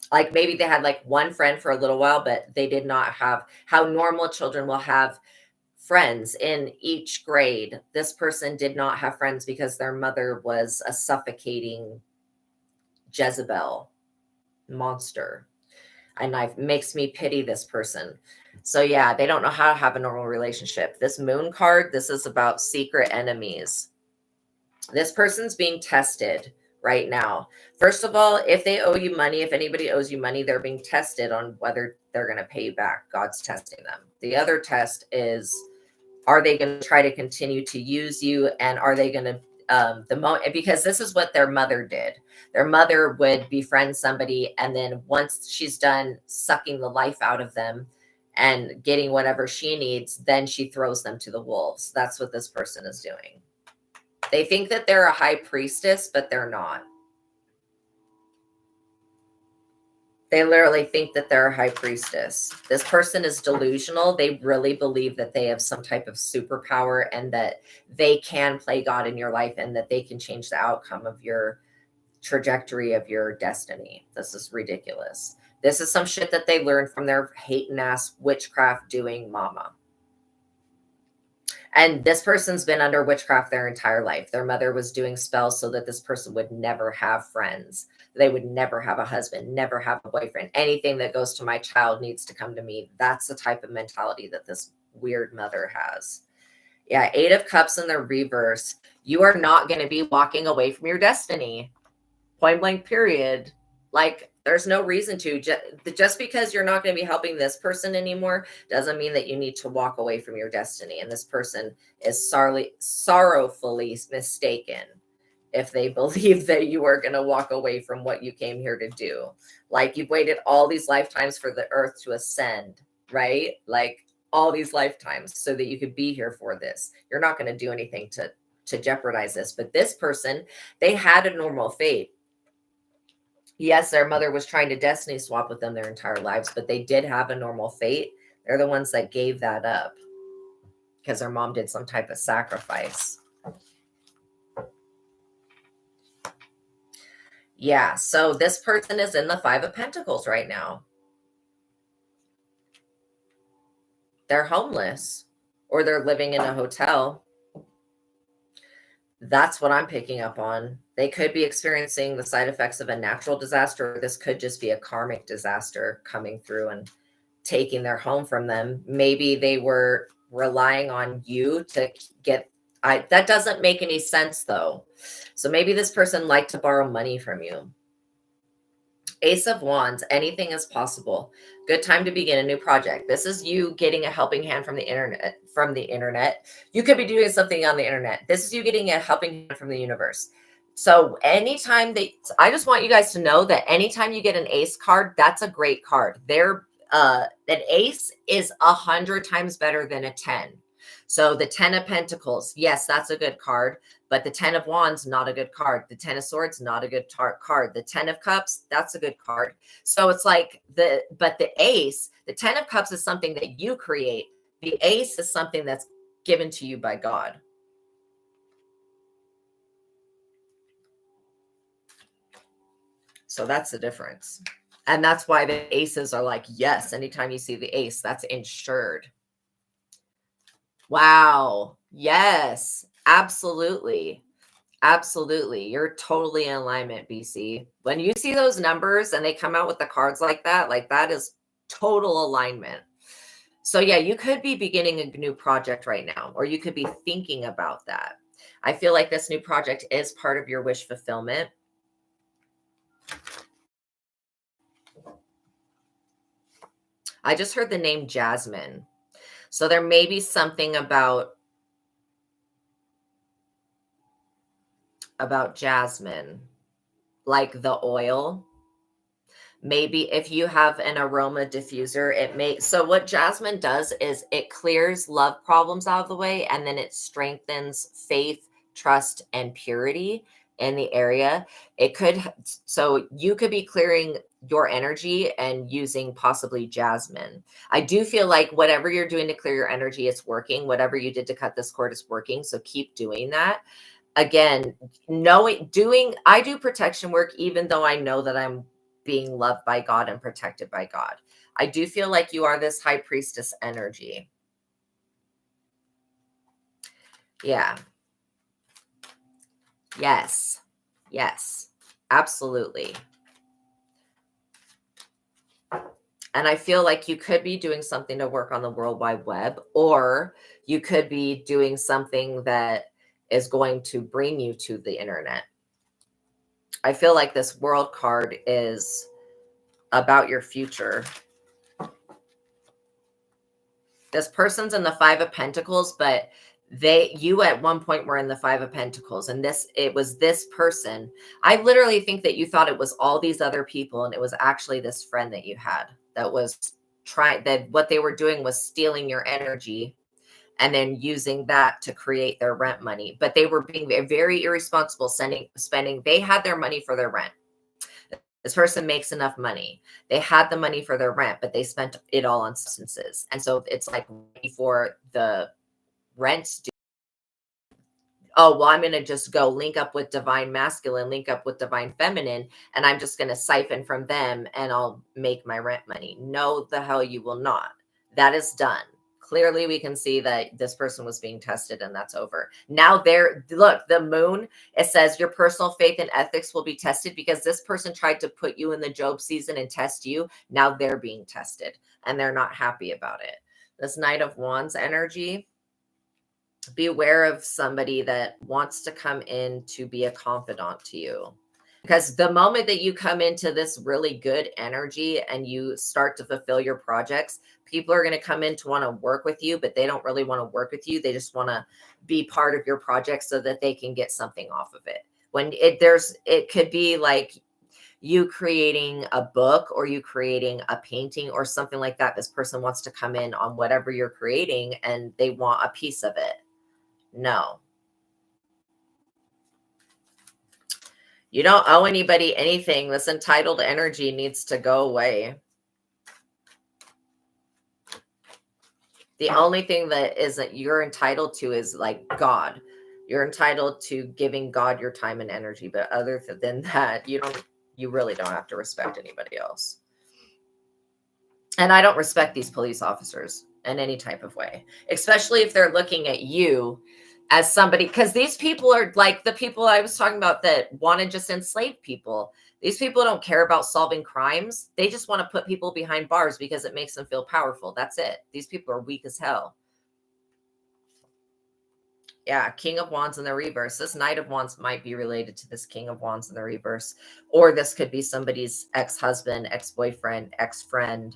Like maybe they had like one friend for a little while, but they did not have how normal children will have friends in each grade. This person did not have friends because their mother was a suffocating Jezebel monster. And it makes me pity this person. So yeah, they don't know how to have a normal relationship. This moon card, this is about secret enemies. This person's being tested right now. First of all, if they owe you money, if anybody owes you money, they're being tested on whether they're going to pay you back. God's testing them. The other test is, are they going to try to continue to use you? And are they going to, because this is what their mother did. Their mother would befriend somebody. And then once she's done sucking the life out of them and getting whatever she needs, then she throws them to the wolves. That's what this person is doing. They think that they're a high priestess, but they're not. They literally think that they're a high priestess. This person is delusional. They really believe that they have some type of superpower and that they can play God in your life and that they can change the outcome of your trajectory of your destiny. This is ridiculous. This is some shit that they learned from their hating ass witchcraft doing mama. And this person's been under witchcraft their entire life. Their mother was doing spells so that this person would never have friends. They would never have a husband, never have a boyfriend. Anything that goes to my child needs to come to me. That's the type of mentality that this weird mother has. Yeah, 8 of Cups in the reverse. You are not going to be walking away from your destiny. Point blank, period. Like, there's no reason to. Just because you're not going to be helping this person anymore doesn't mean that you need to walk away from your destiny. And this person is sorrowfully mistaken if they believe that you are going to walk away from what you came here to do. Like, you've waited all these lifetimes for the earth to ascend, right? Like, all these lifetimes so that you could be here for this. You're not going to do anything to jeopardize this. But this person, they had a normal fate. Yes, their mother was trying to destiny swap with them their entire lives, but they did have a normal fate. They're the ones that gave that up because their mom did some type of sacrifice. Yeah, so this person is in the 5 of Pentacles right now. They're homeless or they're living in a hotel. That's what I'm picking up on. They could be experiencing the side effects of a natural disaster. This could just be a karmic disaster coming through and taking their home from them. Maybe they were relying on you to get, that doesn't make any sense though. So maybe this person liked to borrow money from you. Ace of Wands, anything is possible. Good time to begin a new project. This is you getting a helping hand from the internet. You could be doing something on the internet. This is you getting a helping hand from the universe. So anytime I just want you guys to know that anytime you get an ace card, that's a great card. An ace is 100 times better than a 10. So the 10 of Pentacles, yes, that's a good card, but the 10 of Wands, not a good card. The 10 of Swords, not a good card. The 10 of Cups, that's a good card. So it's like but the Ace, the 10 of Cups is something that you create. The Ace is something that's given to you by God. So that's the difference. And that's why the aces are like, yes, anytime you see the ace, that's insured. Wow. Yes, absolutely. Absolutely. You're totally in alignment, BC. When you see those numbers and they come out with the cards like that is total alignment. So yeah, you could be beginning a new project right now, or you could be thinking about that. I feel like this new project is part of your wish fulfillment. I just heard the name Jasmine. So there may be something about jasmine, like the oil. Maybe if you have an aroma diffuser, so what jasmine does is it clears love problems out of the way, and then it strengthens faith, trust, and purity in the area. So you could be clearing your energy and using possibly jasmine. I do feel like whatever you're doing to clear your energy, it's working. Whatever you did to cut this cord is working. So keep doing that. Again, I do protection work, even though I know that I'm being loved by God and protected by God. I do feel like you are this high priestess energy. Yeah. Yes. Yes. Absolutely. And I feel like you could be doing something to work on the World Wide Web, or you could be doing something that is going to bring you to the internet. I feel like this world card is about your future. This person's in the Five of Pentacles, but you at one point were in the Five of Pentacles, and it was this person. I literally think that you thought it was all these other people, and it was actually this friend that you had that was that what they were doing was stealing your energy and then using that to create their rent money. But they were being very irresponsible spending. They had their money for their rent. This person makes enough money. They had the money for their rent, but they spent it all on substances. And so it's like before the rent's due, oh, well, I'm going to just go link up with divine masculine, link up with divine feminine, and I'm just going to siphon from them and I'll make my rent money. No, the hell you will not. That is done. Clearly, we can see that this person was being tested and that's over. Now look, the moon, it says your personal faith and ethics will be tested because this person tried to put you in the Job season and test you. Now they're being tested and they're not happy about it. This Knight of Wands energy, be aware of somebody that wants to come in to be a confidant to you. Because the moment that you come into this really good energy and you start to fulfill your projects, people are going to come in to want to work with you, but they don't really want to work with you. They just want to be part of your project so that they can get something off of it. When it could be like you creating a book or you creating a painting or something like that. This person wants to come in on whatever you're creating and they want a piece of it. No. You don't owe anybody anything. This entitled energy needs to go away. The only thing that you're entitled to is like God. You're entitled to giving God your time and energy. But other than that, you really don't have to respect anybody else. And I don't respect these police officers in any type of way, especially if they're looking at you as somebody, because these people are like the people I was talking about that want to just enslave people. These people don't care about solving crimes. They just want to put people behind bars because it makes them feel powerful. That's it. These people are weak as hell. Yeah, King of Wands in the reverse. This Knight of Wands might be related to this King of Wands in the reverse. Or this could be somebody's ex-husband, ex-boyfriend, ex-friend.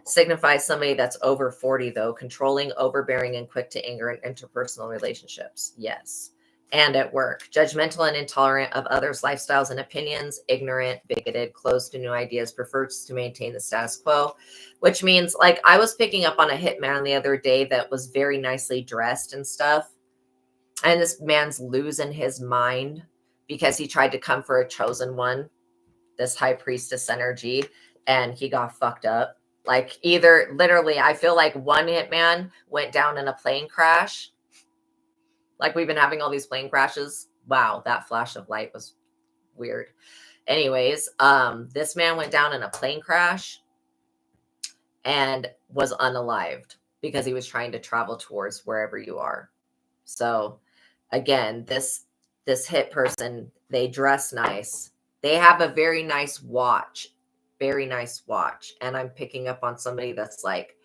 Signifies somebody that's over 40, though. Controlling, overbearing, and quick to anger in interpersonal relationships. Yes. and at work. Judgmental and intolerant of others' lifestyles and opinions, ignorant, bigoted, closed to new ideas, prefers to maintain the status quo, which means, like, I was picking up on a hitman the other day that was very nicely dressed and stuff. And this man's losing his mind because he tried to come for a chosen one, this high priestess energy, and he got fucked up. Like, either literally, I feel like one hitman went down in a plane crash. Like, we've been having all these plane crashes. Wow, that flash of light was weird. Anyways, this man went down in a plane crash and was unalived because he was trying to travel towards wherever you are. So again, this hit person, they dress nice. They have a very nice watch. Very nice watch. And I'm picking up on somebody that's like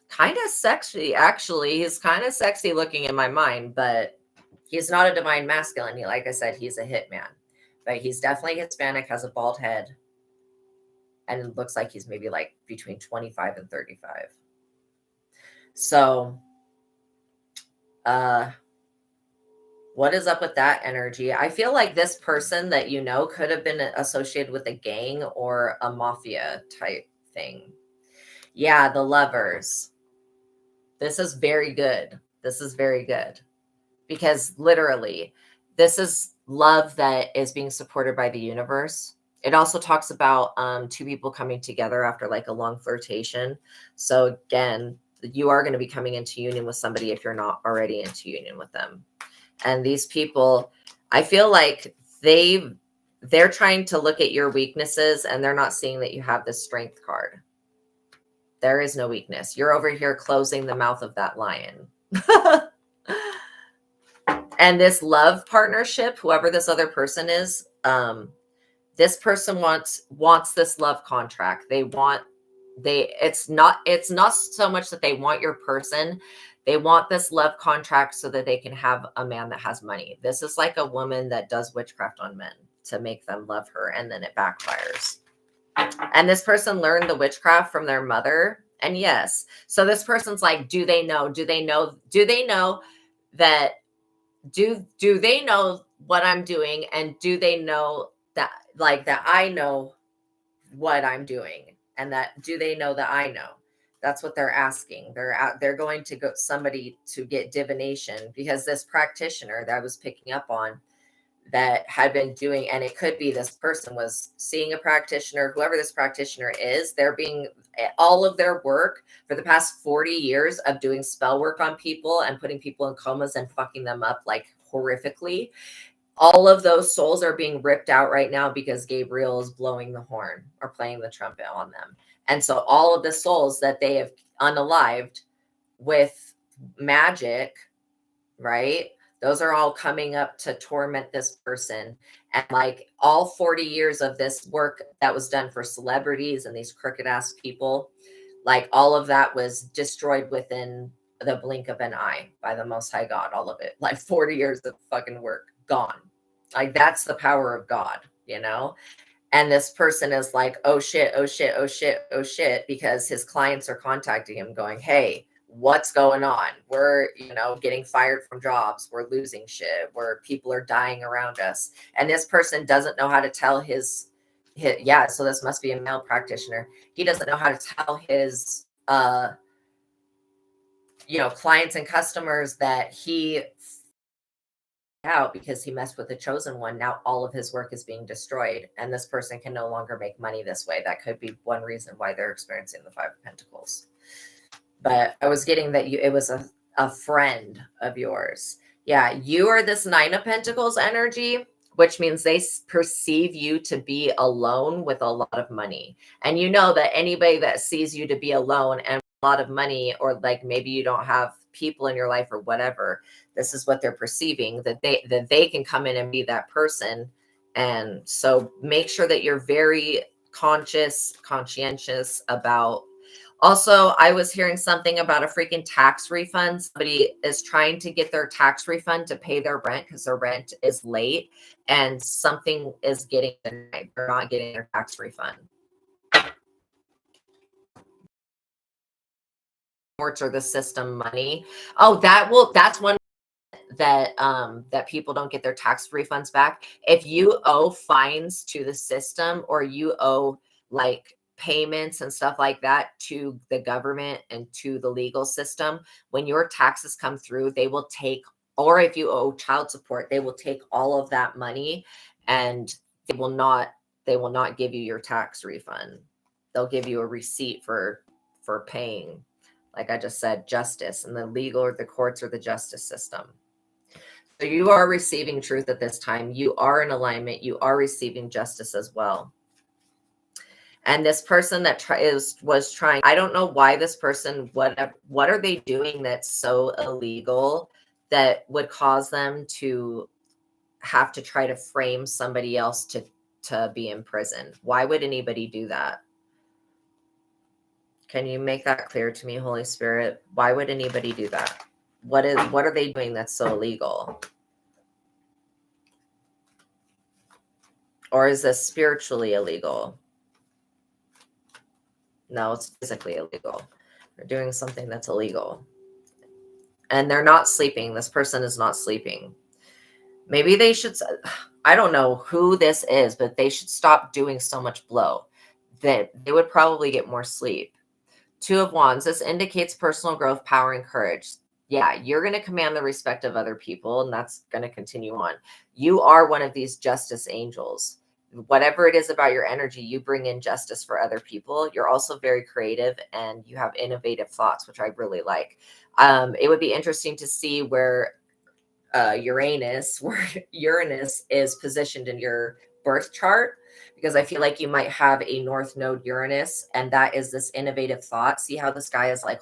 kind of sexy, actually. He's kind of sexy looking in my mind, but he's not a divine masculine. He, like I said, he's a hitman. But he's definitely Hispanic, has a bald head, and it looks like he's maybe like between 25 and 35. So, what is up with that energy? I feel like this person that you know could have been associated with a gang or a mafia type thing. Yeah, the Lovers. This is very good. This is very good. Because literally, this is love that is being supported by the universe. It also talks about two people coming together after like a long flirtation. So again, you are going to be coming into union with somebody if you're not already into union with them. And these people, I feel like they're trying to look at your weaknesses and they're not seeing that you have this strength card. There is no weakness. You're over here closing the mouth of that lion. And this love partnership, whoever this other person is, this person wants this love contract. It's not so much that they want your person. They want this love contract so that they can have a man that has money. This is like a woman that does witchcraft on men to make them love her, and then it backfires. And this person learned the witchcraft from their mother. And yes, so this person's like, do they know that do they know what I'm doing, and do they know that, like, that I know what I'm doing, and that do they know that I know? That's what they're asking. They're going to go somebody to get divination, because this practitioner that I was picking up on that had been doing, and it could be this person was seeing a practitioner, whoever this practitioner is, they're being all of their work for the past 40 years of doing spell work on people and putting people in comas and fucking them up like horrifically. All of those souls are being ripped out right now because Gabriel is blowing the horn or playing the trumpet on them. And so all of the souls that they have unalived with magic, right? Those are all coming up to torment this person. And like all 40 years of this work that was done for celebrities and these crooked ass people, like all of that was destroyed within the blink of an eye by the Most High God. All of it, like 40 years of fucking work gone. Like, that's the power of God, you know? And this person is like, oh shit, oh shit, oh shit, oh shit, because his clients are contacting him going, hey, what's going on? We're, getting fired from jobs. We're losing shit. Where people are dying around us. And this person doesn't know how to tell his yeah, so this must be a male practitioner. He doesn't know how to tell his, clients and customers that he out because he messed with the chosen one. Now all of his work is being destroyed, and this person can no longer make money this way. That could be one reason why they're experiencing the Five of Pentacles. But I was getting that it was a friend of yours. Yeah, you are this Nine of Pentacles energy, which means they perceive you to be alone with a lot of money. And you know that anybody that sees you to be alone and a lot of money, or like maybe you don't have people in your life or whatever, this is what they're perceiving, that they can come in and be that person. And so make sure that you're very conscientious about. Also, I was hearing something about a freaking tax refund. Somebody is trying to get their tax refund to pay their rent because their rent is late, and something is getting denied. They're not getting their tax refund. Or the system money. Oh, that's one. that that people don't get their tax refunds back. If you owe fines to the system, or you owe like payments and stuff like that to the government and to the legal system, when your taxes come through, they will take, or if you owe child support, they will take all of that money, and they will not give you your tax refund. They'll give you a receipt for paying, like I just said, justice, and the legal, or the courts, or the justice system. So you are receiving truth at this time. You are in alignment. You are receiving justice as well. And this person that was trying, I don't know why this person, what are they doing that's so illegal that would cause them to have to try to frame somebody else to be in prison? Why would anybody do that? Can you make that clear to me, Holy Spirit? Why would anybody do that? What are they doing that's so illegal? Or is this spiritually illegal? No, it's physically illegal. They're doing something that's illegal. And they're not sleeping. This person is not sleeping. Maybe they should, I don't know who this is, but they should stop doing so much blow. That they would probably get more sleep. Two of Wands. This indicates personal growth, power, and courage. Yeah, you're going to command the respect of other people, and that's going to continue on. You are one of these justice angels. Whatever it is about your energy, you bring in justice for other people. You're also very creative, and you have innovative thoughts, which I really like. It would be interesting to see where Uranus is positioned in your birth chart, because I feel like you might have a North Node Uranus, and that is this innovative thought. See how this guy is like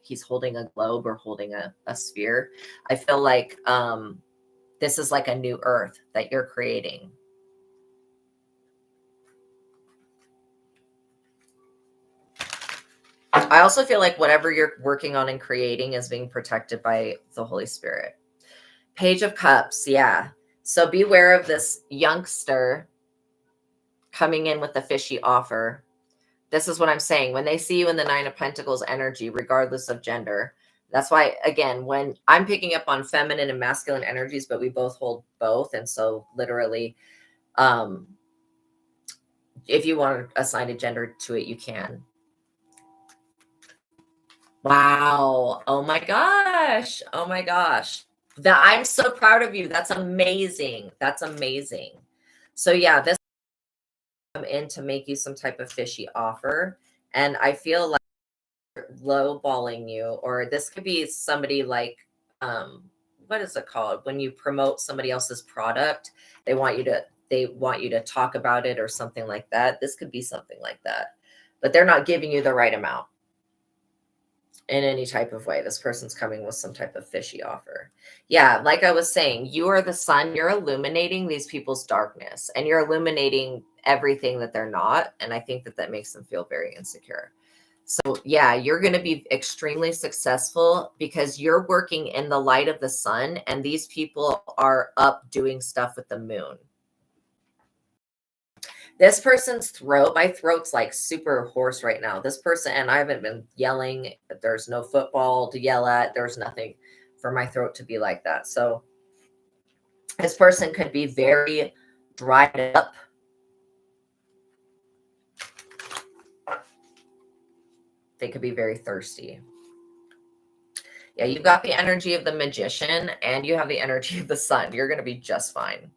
he's holding a globe, or holding a sphere. I feel like this is like a new Earth that you're creating. I also feel like whatever you're working on and creating is being protected by the Holy Spirit. Page of Cups. Yeah. So beware of this youngster coming in with a fishy offer. This is what I'm saying. When they see you in the Nine of Pentacles energy, regardless of gender, that's why, again, when I'm picking up on feminine and masculine energies, but we both hold both. And so literally, if you want to assign a gender to it, you can. Wow. Oh my gosh. Oh my gosh. I'm so proud of you. That's amazing. That's amazing. So yeah, this come in to make you some type of fishy offer. And I feel like lowballing you, or this could be somebody like, what is it called? When you promote somebody else's product, they want you to talk about it or something like that. This could be something like that, but they're not giving you the right amount in any type of way. This person's coming with some type of fishy offer. Yeah, like I was saying, you are the sun. You're illuminating these people's darkness, and you're illuminating everything that they're not. And I think that makes them feel very insecure. So yeah, you're going to be extremely successful because you're working in the light of the sun, and these people are up doing stuff with the moon. This person's throat, my throat's like super hoarse right now. This person, and I haven't been yelling. There's no football to yell at. There's nothing for my throat to be like that. So this person could be very dried up. They could be very thirsty. Yeah, you've got the energy of the magician, and you have the energy of the sun. You're going to be just fine.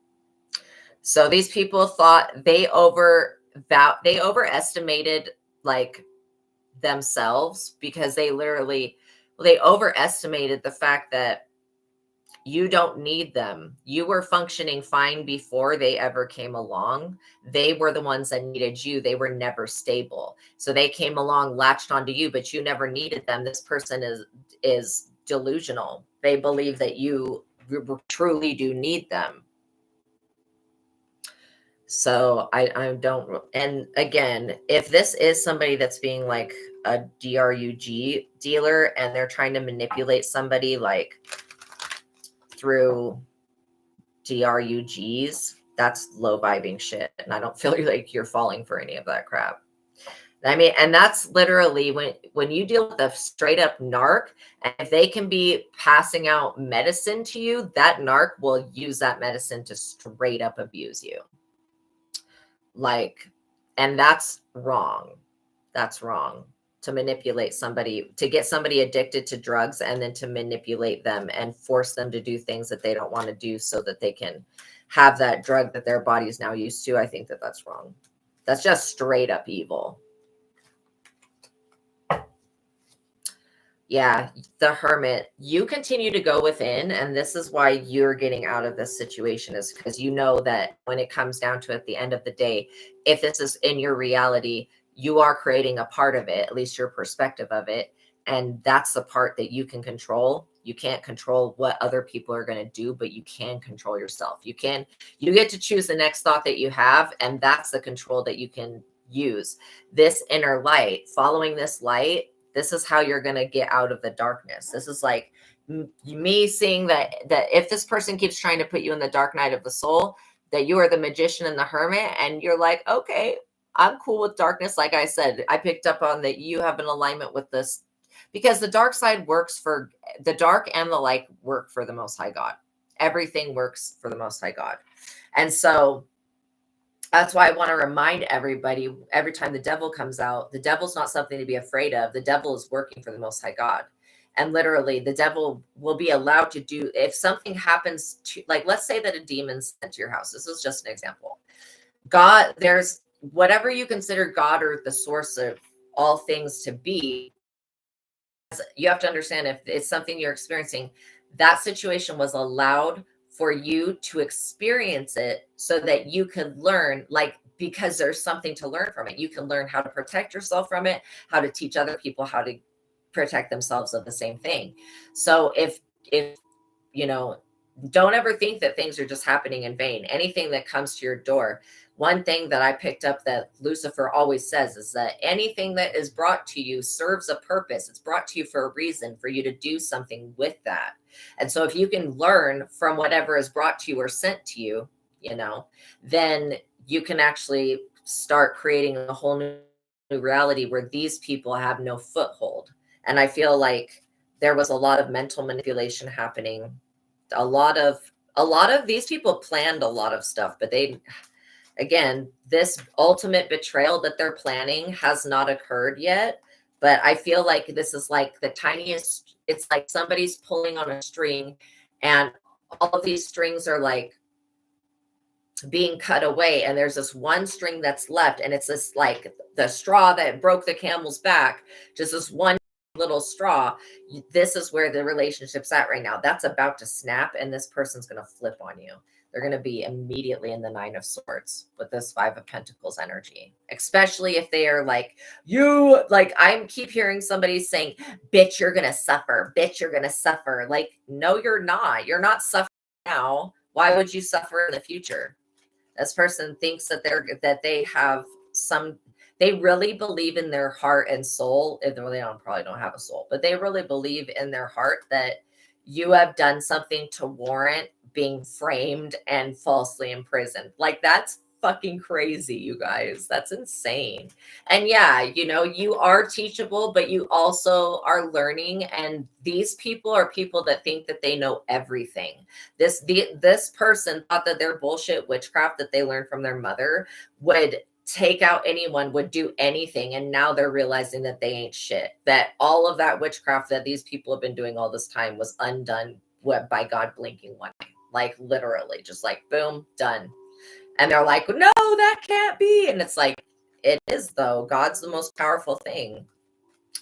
So these people thought they overestimated like themselves, because they overestimated the fact that you don't need them. You were functioning fine before they ever came along. They were the ones that needed you. They were never stable. So they came along, latched onto you, but you never needed them. This person is delusional. They believe that you truly do need them. So I don't, and again, if this is somebody that's being like a DRUG dealer, and they're trying to manipulate somebody like through DRUGs, that's low vibing shit. And I don't feel like you're falling for any of that crap. I mean, and that's literally when you deal with a straight up narc, and if they can be passing out medicine to you, that narc will use that medicine to straight up abuse you. Like, and that's wrong. That's wrong, to manipulate somebody, to get somebody addicted to drugs and then to manipulate them and force them to do things that they don't want to do so that they can have that drug that their body is now used to. I think that that's wrong. That's just straight up evil. Yeah, the hermit, you continue to go within, and this is why you're getting out of this situation, is because you know that when it comes down to it, at the end of the day, if this is in your reality, you are creating a part of it, at least your perspective of it. And that's the part that you can control. You can't control what other people are going to do, but you can control yourself. You get to choose the next thought that you have, and that's the control that you can use. This inner light, following this light, this is how you're going to get out of the darkness. This is like me seeing that if this person keeps trying to put you in the dark night of the soul, that you are the magician and the hermit, and you're like, okay, I'm cool with darkness. Like I said, I picked up on that you have an alignment with this, because the dark side works for the dark, and the light work for the Most High God. Everything works for the Most High God. And so that's why I want to remind everybody, every time the devil comes out, the devil's not something to be afraid of. The devil is working for the Most High God. And literally, the devil will be allowed to do, if something happens to, like, let's say that a demon's sent to your house. This is just an example. God, there's whatever you consider God or the source of all things to be, you have to understand, if it's something you're experiencing, that situation was allowed for you to experience it so that you could learn, like, because there's something to learn from it. You can learn how to protect yourself from it, how to teach other people how to protect themselves of the same thing. So if you know, don't ever think that things are just happening in vain. Anything that comes to your door, one thing that I picked up that Lucifer always says is that anything that is brought to you serves a purpose. It's brought to you for a reason, for you to do something with that. And so if you can learn from whatever is brought to you or sent to you, then you can actually start creating a whole new reality where these people have no foothold. And I feel like there was a lot of mental manipulation happening. A lot of these people planned a lot of stuff, but they, again, this ultimate betrayal that they're planning has not occurred yet. But I feel like this is like the tiniest, it's like somebody's pulling on a string, and all of these strings are like being cut away, and there's this one string that's left, and it's this, like, the straw that broke the camel's back, just this one little straw. This is where the relationship's at right now. That's about to snap, and this person's going to flip on you. They're going to be immediately in the 9 of Swords with this 5 of Pentacles energy, especially if they are like, you, like, I keep hearing somebody saying, bitch, you're going to suffer. Bitch, you're going to suffer. Like, no, you're not. You're not suffering now. Why would you suffer in the future? This person thinks that they have some, they really believe in their heart and soul. They probably don't have a soul, but they really believe in their heart that you have done something to warrant being framed and falsely imprisoned. Like, that's fucking crazy, you guys. That's insane. And yeah, you are teachable, but you also are learning. And these people are people that think that they know everything. This person thought that their bullshit witchcraft that they learned from their mother would take out anyone, would do anything. And now they're realizing that they ain't shit. That all of that witchcraft that these people have been doing all this time was undone by God blinking one eye. Like, literally, just like, boom, done. And they're like, no, that can't be. And it's like, it is, though. God's the most powerful thing.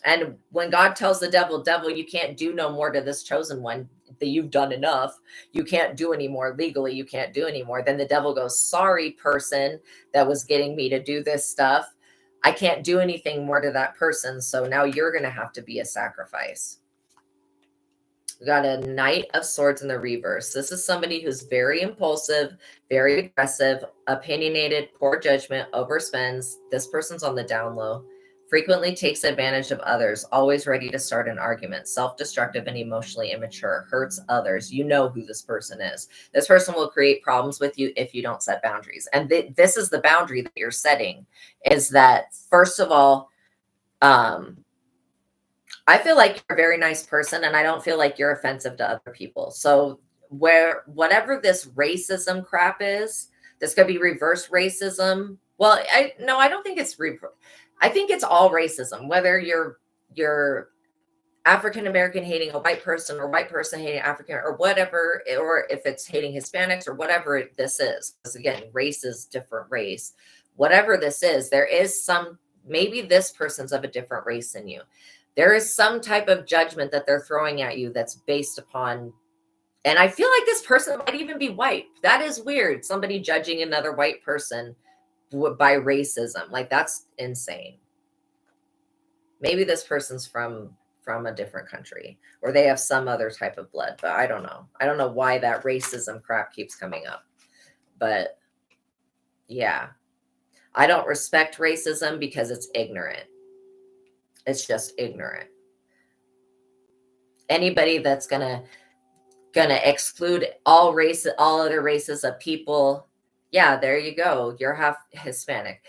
And when God tells the devil, you can't do no more to this chosen one, that you've done enough. You can't do anymore. Legally, you can't do anymore. Then the devil goes, sorry, person that was getting me to do this stuff. I can't do anything more to that person. So now you're going to have to be a sacrifice. We got a Knight of Swords in the reverse. This is somebody who's very impulsive, very aggressive, opinionated, poor judgment, overspends. This person's on the down low. frequently takes advantage of others, always ready to start an argument, self-destructive and emotionally immature, hurts others. You know who this person is. This person will create problems with you if you don't set boundaries. And this is the boundary that you're setting, is that, first of all, I feel like you're a very nice person, and I don't feel like you're offensive to other people. So whatever this racism crap is, this could be reverse racism. Well, I don't think it's I think it's all racism, whether you're African American hating a white person, or white person hating African, or whatever, or if it's hating Hispanics, or whatever this is. Because again, race is different race. Whatever this is, there is maybe this person's of a different race than you. There is some type of judgment that they're throwing at you that's based upon, and I feel like this person might even be white. That is weird. Somebody judging another white person by racism. Like, that's insane. Maybe this person's from a different country, or they have some other type of blood, but I don't know. I don't know why that racism crap keeps coming up. But yeah, I don't respect racism because it's ignorant. It's just ignorant. Anybody that's gonna exclude all other races of people, yeah, there you go. You're half Hispanic.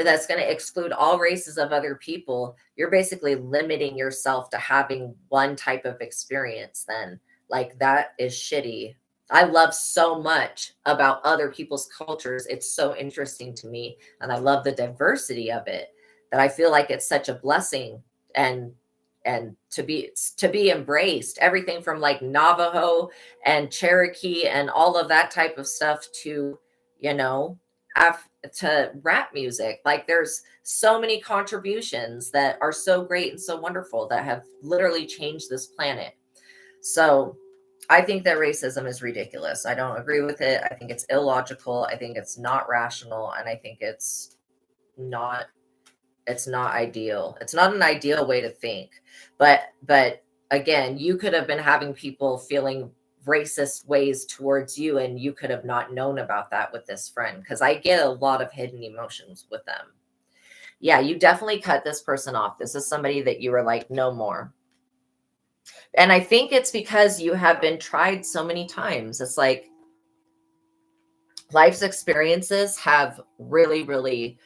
That's going to exclude all races of other people. You're basically limiting yourself to having one type of experience. Then, like, that is shitty. I love so much about other people's cultures. It's so interesting to me, and I love the diversity of it, that I feel like it's such a blessing, and to be embraced. Everything from like Navajo and Cherokee and all of that type of stuff to, you know, to rap music. Like, there's so many contributions that are so great and so wonderful that have literally changed this planet. So I think that racism is ridiculous. I don't agree with it. I think it's illogical. I think it's not rational. And I think it's not ideal. It's not an ideal way to think. But again, you could have been having people feeling racist ways towards you, and you could have not known about that with this friend, because I get a lot of hidden emotions with them. Yeah, you definitely cut this person off. This is somebody that you were like, no more. And I think it's because you have been tried so many times. It's like life's experiences have really, really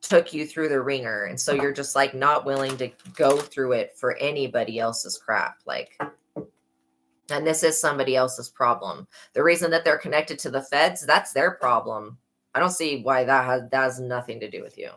took you through the ringer, and so you're just like not willing to go through it for anybody else's crap. Like, and this is somebody else's problem. The reason that they're connected to the feds, that's their problem. I don't see why that has nothing to do with you.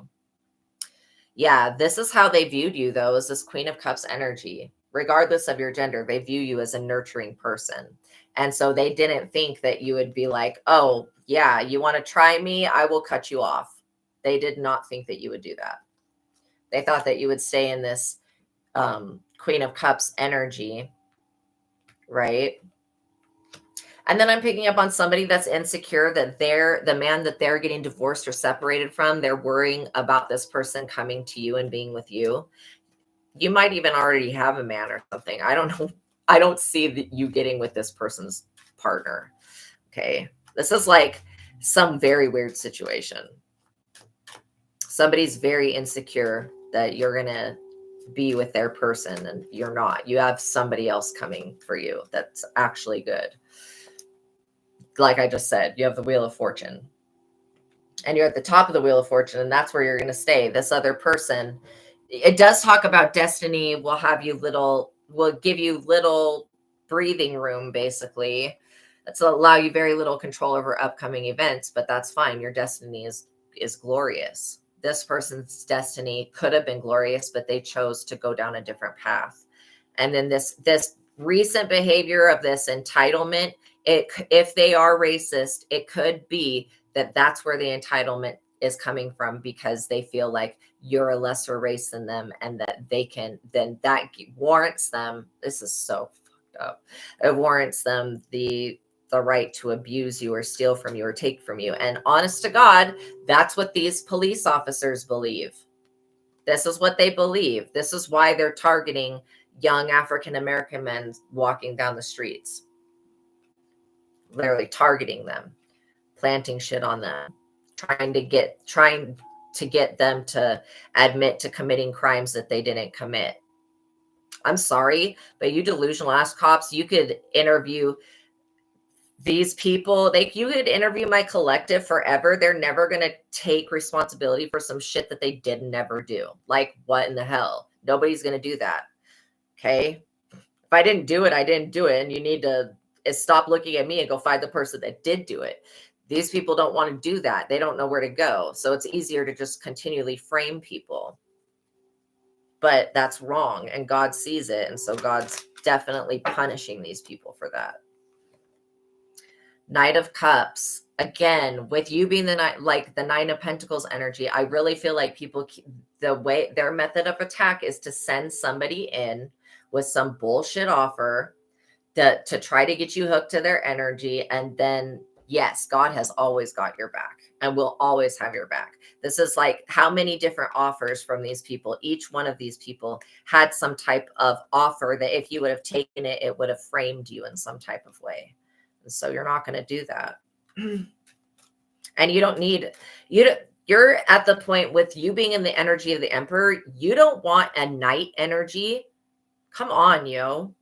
Yeah, this is how they viewed you, though, is this Queen of Cups energy. Regardless of your gender, they view you as a nurturing person. And so they didn't think that you would be like, oh yeah, you want to try me, I will cut you off. They did not think that you would do that. They thought that you would stay in this Queen of Cups energy, right? And then I'm picking up on somebody that's insecure, that the man that they're getting divorced or separated from, they're worrying about this person coming to you and being with you. You might even already have a man or something. I don't know. I don't see you getting with this person's partner. Okay. This is like some very weird situation. Somebody's very insecure that you're going to be with their person, and you're not. You have somebody else coming for you that's actually good. Like I just said, you have the Wheel of Fortune, and you're at the top of the Wheel of Fortune, and that's where you're going to stay. This other person, it does talk about destiny will give you little breathing room, basically. That's to allow you very little control over upcoming events, but that's fine. Your destiny is glorious. This person's destiny could have been glorious, but they chose to go down a different path. And then this recent behavior of this entitlement, if they are racist, it could be that that's where the entitlement is coming from, because they feel like you're a lesser race than them, and that that warrants them. This is so fucked up. It warrants them the right to abuse you or steal from you or take from you. And honest to God, that's what these police officers believe. This is what they believe. This is why they're targeting young African American men walking down the streets. Literally targeting them, planting shit on them, trying to get them to admit to committing crimes that they didn't commit. I'm sorry, but you delusional ass cops, you could interview these people, you could interview my collective forever. They're never going to take responsibility for some shit that they did never do. Like, what in the hell? Nobody's going to do that. Okay. If I didn't do it, I didn't do it. And you need to stop looking at me and go find the person that did do it. These people don't want to do that. They don't know where to go. So it's easier to just continually frame people. But that's wrong. And God sees it. And so God's definitely punishing these people for that. Knight of Cups, again, with you being the Knight, like the Nine of Pentacles energy, I really feel like people, the way their method of attack is to send somebody in with some bullshit offer to try to get you hooked to their energy. And then, yes, God has always got your back and will always have your back. This is like how many different offers from these people. Each one of these people had some type of offer that if you would have taken it, it would have framed you in some type of way. So you're not going to do that. And you don't need, you're at the point with you being in the energy of the Emperor. You don't want a Knight energy. Come on, yo.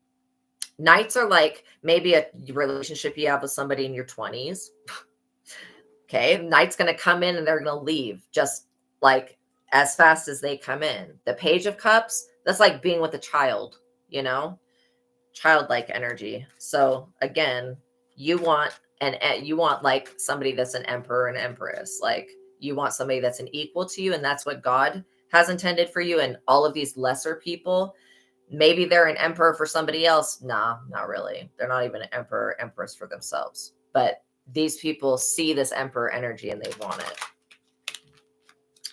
Knights are like maybe a relationship you have with somebody in your 20s. Okay. Knight's going to come in and they're going to leave just like as fast as they come in. The Page of Cups, that's like being with a child, you know, childlike energy. So again, you want like somebody that's an emperor and empress. Like you want somebody that's an equal to you. And that's what God has intended for you. And all of these lesser people, maybe they're an emperor for somebody else. Nah, not really. They're not even an emperor or empress for themselves. But these people see this emperor energy and they want it.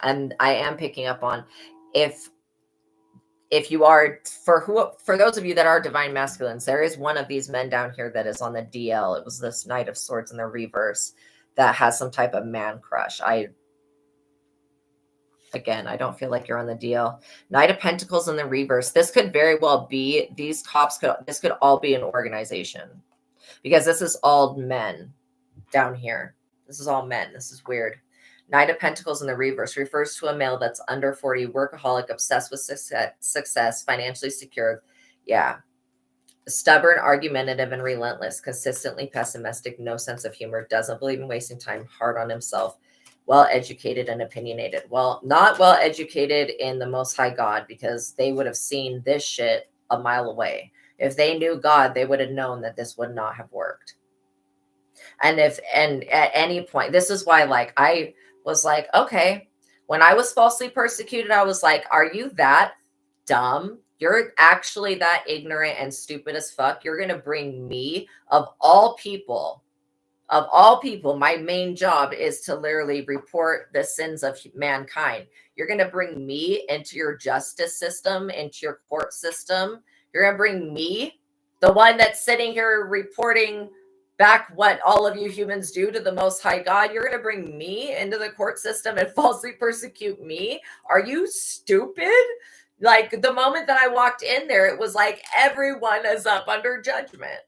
And I am picking up on if you are, for those of you that are divine masculines, there is one of these men down here that is on the DL. It was this Knight of Swords in the reverse that has some type of man crush. Again, I don't feel like you're on the DL. Knight of Pentacles in the reverse. This could very well be, this could all be an organization because this is all men down here. This is all men. This is weird. Knight of Pentacles in the reverse refers to a male that's under 40, workaholic, obsessed with success, financially secure. Yeah. Stubborn, argumentative, and relentless, consistently pessimistic, no sense of humor, doesn't believe in wasting time, hard on himself, well-educated and opinionated. Well, not well-educated in the Most High God, because they would have seen this shit a mile away. If they knew God, they would have known that this would not have worked. And at any point, this is why, like, I was like, okay, when I was falsely persecuted, I was like, are you that dumb? You're actually that ignorant and stupid as fuck. You're going to bring me, of all people, my main job is to literally report the sins of mankind. You're going to bring me into your justice system, into your court system. You're going to bring me, the one that's sitting here reporting back what all of you humans do to the Most High God. You're going to bring me into the court system and falsely persecute me? Are you stupid? Like, the moment that I walked in there, it was like everyone is up under judgment.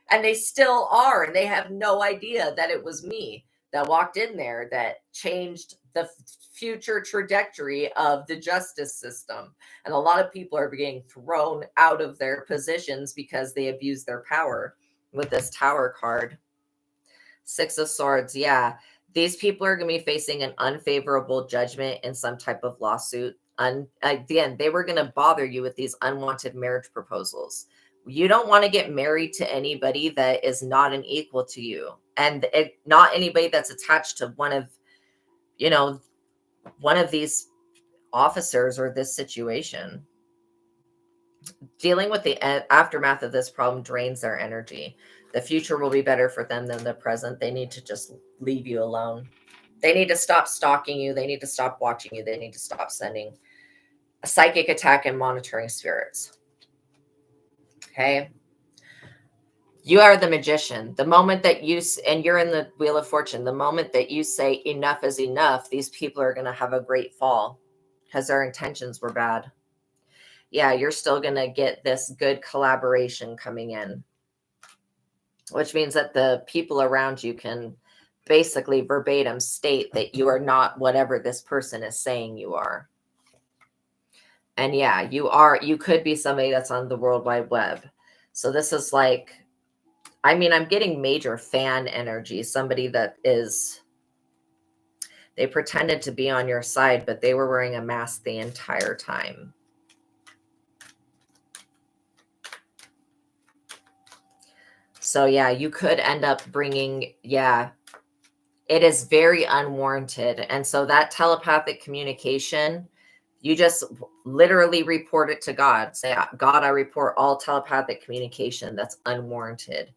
And they still are. And they have no idea that it was me that walked in there that changed the future trajectory of the justice system. And a lot of people are being thrown out of their positions because they abuse their power with this Tower card. Six of Swords. Yeah. These people are going to be facing an unfavorable judgment in some type of lawsuit. Again, they were going to bother you with these unwanted marriage proposals. You don't want to get married to anybody that is not an equal to you, and not anybody that's attached to one of these officers or this situation. Dealing with the aftermath of this problem drains their energy. The future will be better for them than the present. They need to just leave you alone. They need to stop stalking you. They need to stop watching you. They need to stop sending a psychic attack and monitoring spirits. Okay. You are the magician. The moment that and you're in the Wheel of Fortune, the moment that you say enough is enough, these people are going to have a great fall because their intentions were bad. Yeah, you're still going to get this good collaboration coming in, which means that the people around you can basically verbatim state that you are not whatever this person is saying you are. And yeah, you could be somebody that's on the World Wide Web. So this is like, I mean, I'm getting major fan energy, somebody that is, they pretended to be on your side, but they were wearing a mask the entire time. So yeah, you could end up bringing, yeah, it is very unwarranted. And so that telepathic communication, you just literally report it to God. Say, God, I report all telepathic communication that's unwarranted,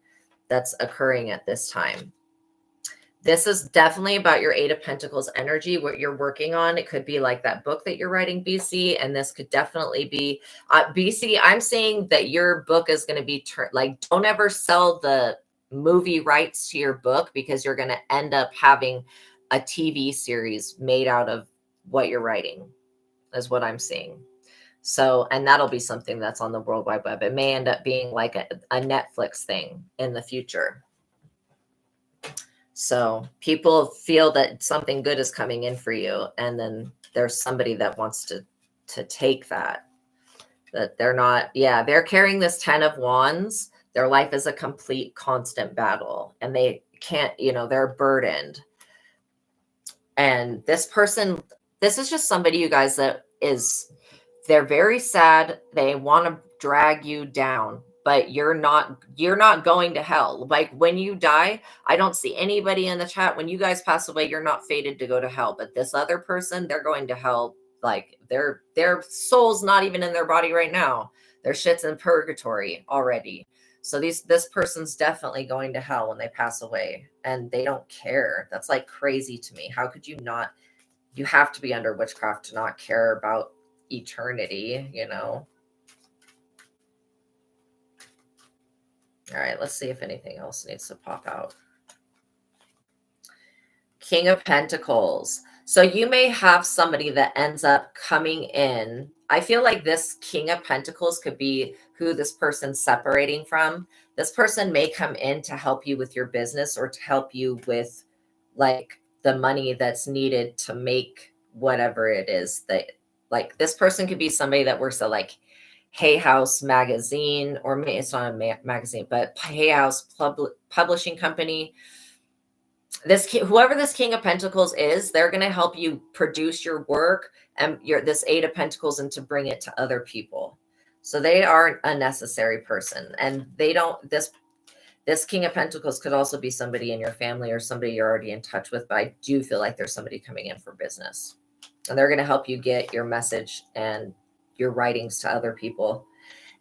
that's occurring at this time. This is definitely about your Eight of Pentacles energy, what you're working on. It could be like that book that you're writing, BC, and this could definitely be BC. I'm saying that your book is going to be like, don't ever sell the movie rights to your book, because you're going to end up having a TV series made out of what you're writing, is what I'm seeing. So, and that'll be something that's on the World Wide Web. It may end up being like a Netflix thing in the future. So people feel that something good is coming in for you, and then there's somebody that wants to take that they're not, yeah, they're carrying this 10 of Wands. Their life is a complete constant battle, and they can't, they're burdened. And this person, this is just somebody, you guys, that is, they're very sad. They want to drag you down, but you're not going to hell. Like when you die, I don't see anybody in the chat. When you guys pass away, you're not fated to go to hell. But this other person, they're going to hell. Like their soul's not even in their body right now. Their shit's in purgatory already. So this person's definitely going to hell when they pass away, and they don't care. That's like crazy to me. How could you not? You have to be under witchcraft to not care about eternity, All right, let's see if anything else needs to pop out. King of Pentacles. So you may have somebody that ends up coming in. I feel like this King of Pentacles could be who this person's separating from. This person may come in to help you with your business, or to help you with like the money that's needed to make whatever it is that, like, this person could be somebody that works at like Hay House magazine, or maybe it's not a magazine, but Hay House publishing company. Whoever this King of Pentacles is, they're going to help you produce your work and this Eight of Pentacles, and to bring it to other people. So they are a necessary person, and they don't, this King of Pentacles could also be somebody in your family or somebody you're already in touch with, but I do feel like there's somebody coming in for business, and they're going to help you get your message and your writings to other people.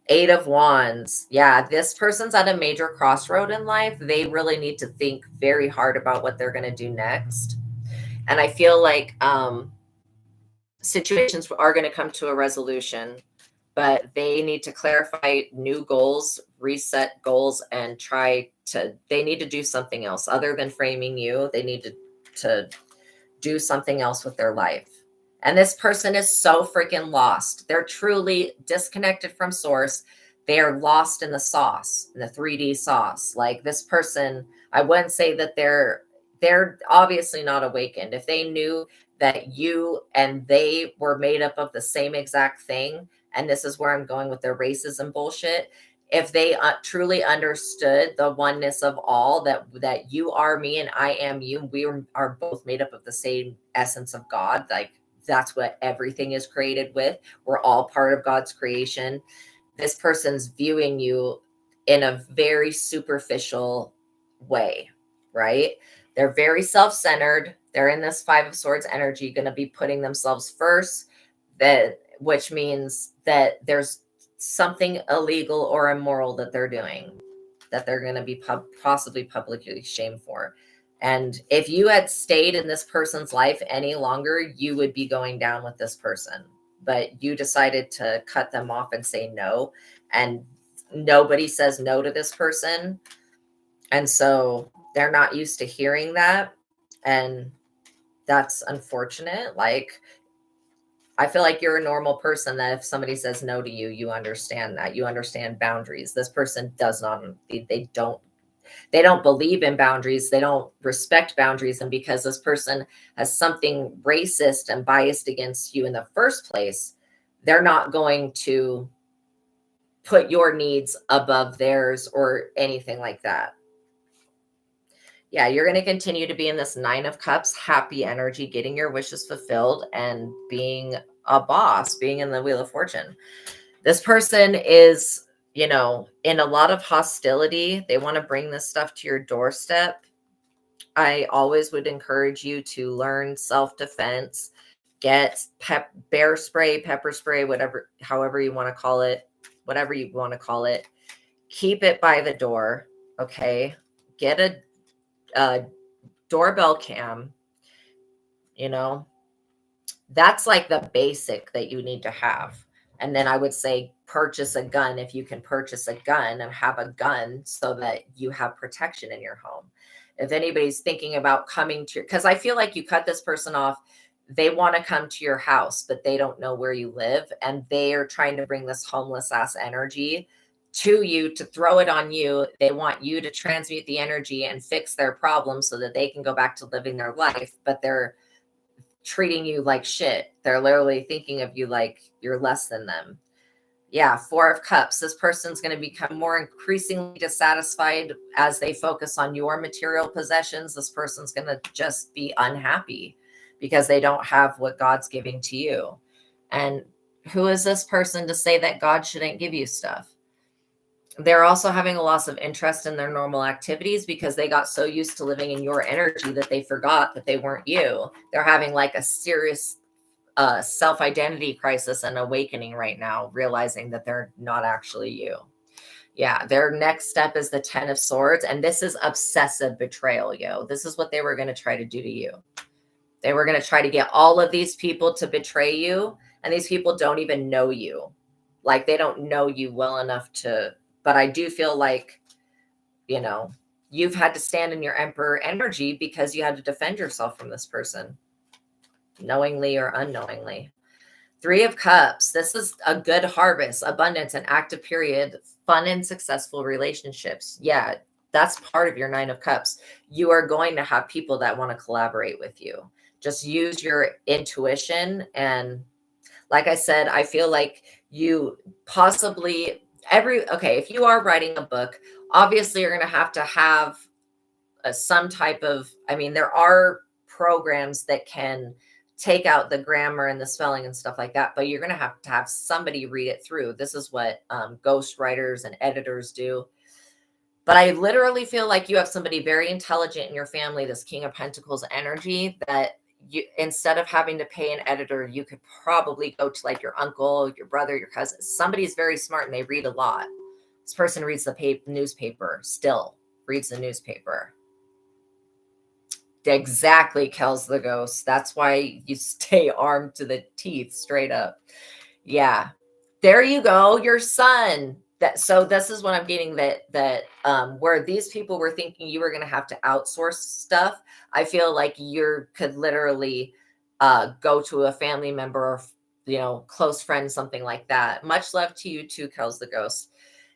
Eight of Wands. Yeah, this person's at a major crossroad in life. They really need to think very hard about what they're going to do next. And I feel like situations are going to come to a resolution, but they need to clarify new goals, reset goals, and they need to do something else other than framing you. They need to do something else with their life. And this person is so freaking lost. They're truly disconnected from source. They are lost in the sauce, in the 3D sauce. Like this person, I wouldn't say that they're obviously not awakened. If they knew that you and they were made up of the same exact thing, and this is where I'm going with their racism bullshit, if they truly understood the oneness of all, that you are me and I am you, we are both made up of the same essence of God, like that's what everything is created with. We're all part of God's creation. This person's viewing you in a very superficial way, right? They're very self-centered. They're in this Five of Swords energy, going to be putting themselves first, which means that there's something illegal or immoral that they're doing, that they're going to be possibly publicly shamed for. And if you had stayed in this person's life any longer, you would be going down with this person. But you decided to cut them off and say no. And nobody says no to this person. And so they're not used to hearing that. And that's unfortunate. Like, I feel like you're a normal person that if somebody says no to you, you understand that. You understand boundaries. This person does not. They don't. they don't believe in boundaries. They don't respect boundaries. And because this person has something racist and biased against you in the first place, they're not going to put your needs above theirs or anything like that. Yeah, you're going to continue to be in this 9 of Cups, happy energy, getting your wishes fulfilled and being a boss, being in the Wheel of Fortune. This person is, in a lot of hostility. They want to bring this stuff to your doorstep. I always would encourage you to learn self-defense, get bear spray, pepper spray, however you want to call it, whatever you want to call it. Keep it by the door. Okay. Get a doorbell cam. That's like the basic that you need to have. And then I would say purchase a gun if you can purchase a gun, and have a gun so that you have protection in your home. If anybody's thinking about coming to because I feel like you cut this person off, they want to come to your house, but they don't know where you live. And they are trying to bring this homeless ass energy to you, to throw it on you. They want you to transmute the energy and fix their problem so that they can go back to living their life. But they're treating you like shit. They're literally thinking of you like you're less than them. Yeah, 4 of Cups. This person's going to become more increasingly dissatisfied as they focus on your material possessions. This person's going to just be unhappy because they don't have what God's giving to you. And who is this person to say that God shouldn't give you stuff? They're also having a loss of interest in their normal activities because they got so used to living in your energy that they forgot that they weren't you. They're having like a serious self-identity crisis and awakening right now, realizing that they're not actually you. Yeah, their next step is the 10 of Swords, and this is obsessive betrayal, yo. This is what they were going to try to do to you. They were going to try to get all of these people to betray you, and these people don't even know you. Like, they don't know you well enough to, but I do feel like, you've had to stand in your Emperor energy because you had to defend yourself from this person, knowingly or unknowingly. 3 of Cups. This is a good harvest, abundance, an active period, fun and successful relationships. Yeah, that's part of your 9 of Cups. You are going to have people that want to collaborate with you. Just use your intuition. And like I said, I feel like you possibly if you are writing a book, obviously you're going to have some type of, there are programs that can take out the grammar and the spelling and stuff like that, but you're going to have somebody read it through. This is what ghost writers and editors do. But I literally feel like you have somebody very intelligent in your family, this King of Pentacles energy, that you, instead of having to pay an editor, you could probably go to like your uncle, your brother, your cousin. Somebody's very smart and they read a lot. This person reads the newspaper, still reads the newspaper. Exactly, Kells the Ghost. That's why you stay armed to the teeth, straight up. Yeah. There you go, your son. So this is what I'm getting, that where these people were thinking you were going to have to outsource stuff. I feel like you could literally go to a family member or close friend, something like that. Much love to you too, Kells the Ghost.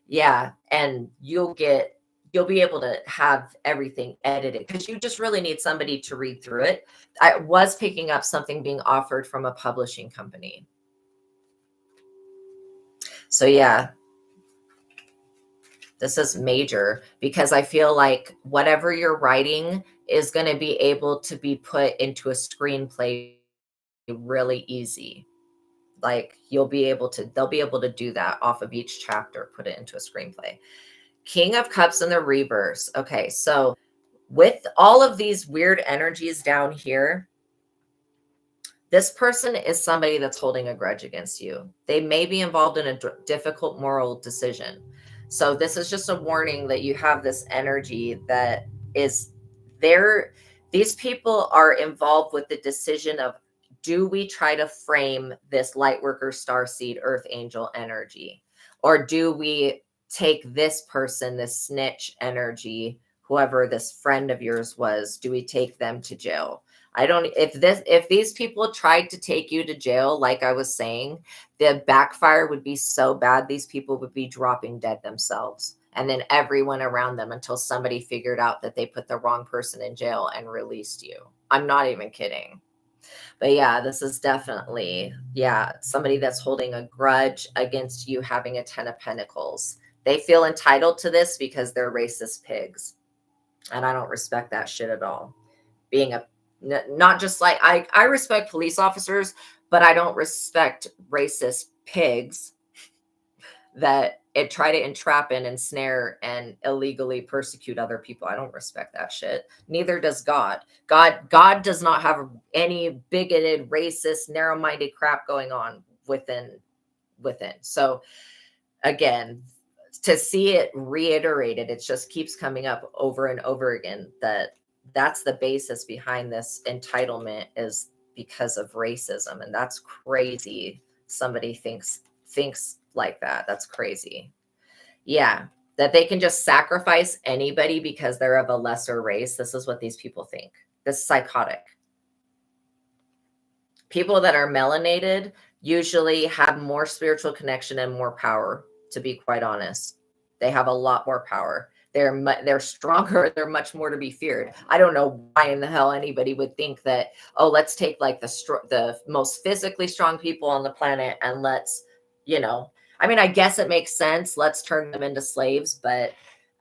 Yeah, and you'll be able to have everything edited because you just really need somebody to read through it. I was picking up something being offered from a publishing company. So yeah, this is major because I feel like whatever you're writing is going to be able to be put into a screenplay really easy. Like they'll be able to do that off of each chapter, put it into a screenplay. King of Cups in the reverse. Okay, so with all of these weird energies down here, this person is somebody that's holding a grudge against you. They may be involved in a difficult moral decision. So this is just a warning that you have this energy that is there. These people are involved with the decision of, do we try to frame this Lightworker, Starseed, Earth Angel energy? Or do we take this person, this snitch energy, whoever this friend of yours was, do we take them to jail? If these people tried to take you to jail, like I was saying, the backfire would be so bad, these people would be dropping dead themselves. and then everyone around them until somebody figured out that they put the wrong person in jail and released you. I'm not even kidding. But yeah, this is definitely, yeah, somebody that's holding a grudge against you having a 10 of Pentacles. They feel entitled to this because they're racist pigs. And I don't respect that shit at all. Being a, not just like, I respect police officers, but I don't respect racist pigs that it try to entrap and ensnare and illegally persecute other people. I don't respect that shit. Neither does God. God does not have any bigoted, racist, narrow-minded crap going on within. So again, to see it reiterated, it just keeps coming up over and over again that that's the basis behind this entitlement is because of racism. And that's crazy. Somebody thinks like that. That's crazy. Yeah. That they can just sacrifice anybody because they're of a lesser race. This is what these people think. This is psychotic. People that are melanated usually have more spiritual connection and more power, to be quite honest. They have a lot more power. They're stronger. They're much more to be feared. I don't know why in the hell anybody would think that, oh, let's take like the most physically strong people on the planet and let's, you know, I mean, I guess it makes sense. Let's turn them into slaves. But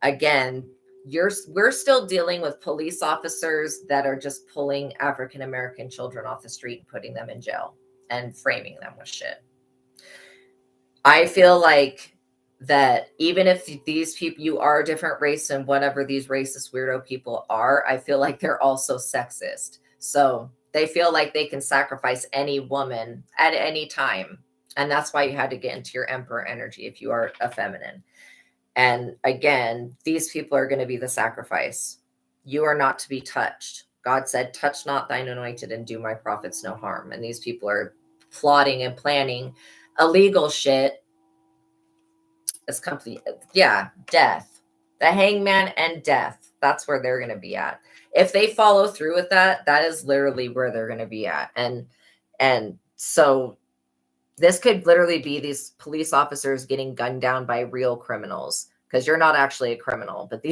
again, we're still dealing with police officers that are just pulling African American children off the street and putting them in jail and framing them with shit. I feel like that even if these people, you are a different race and whatever these racist weirdo people are, I feel like they're also sexist. So they feel like they can sacrifice any woman at any time. And that's why you had to get into your emperor energy if you are a feminine. And again, these people are going to be the sacrifice. You are not to be touched. God said, touch not thine anointed and do my prophets no harm. And these people are plotting and planning illegal shit. It's complete. Yeah. Death, the hangman and death. That's where they're going to be at. If they follow through with that, that is literally where they're going to be at. And so this could literally be these police officers getting gunned down by real criminals, because you're not actually a criminal, but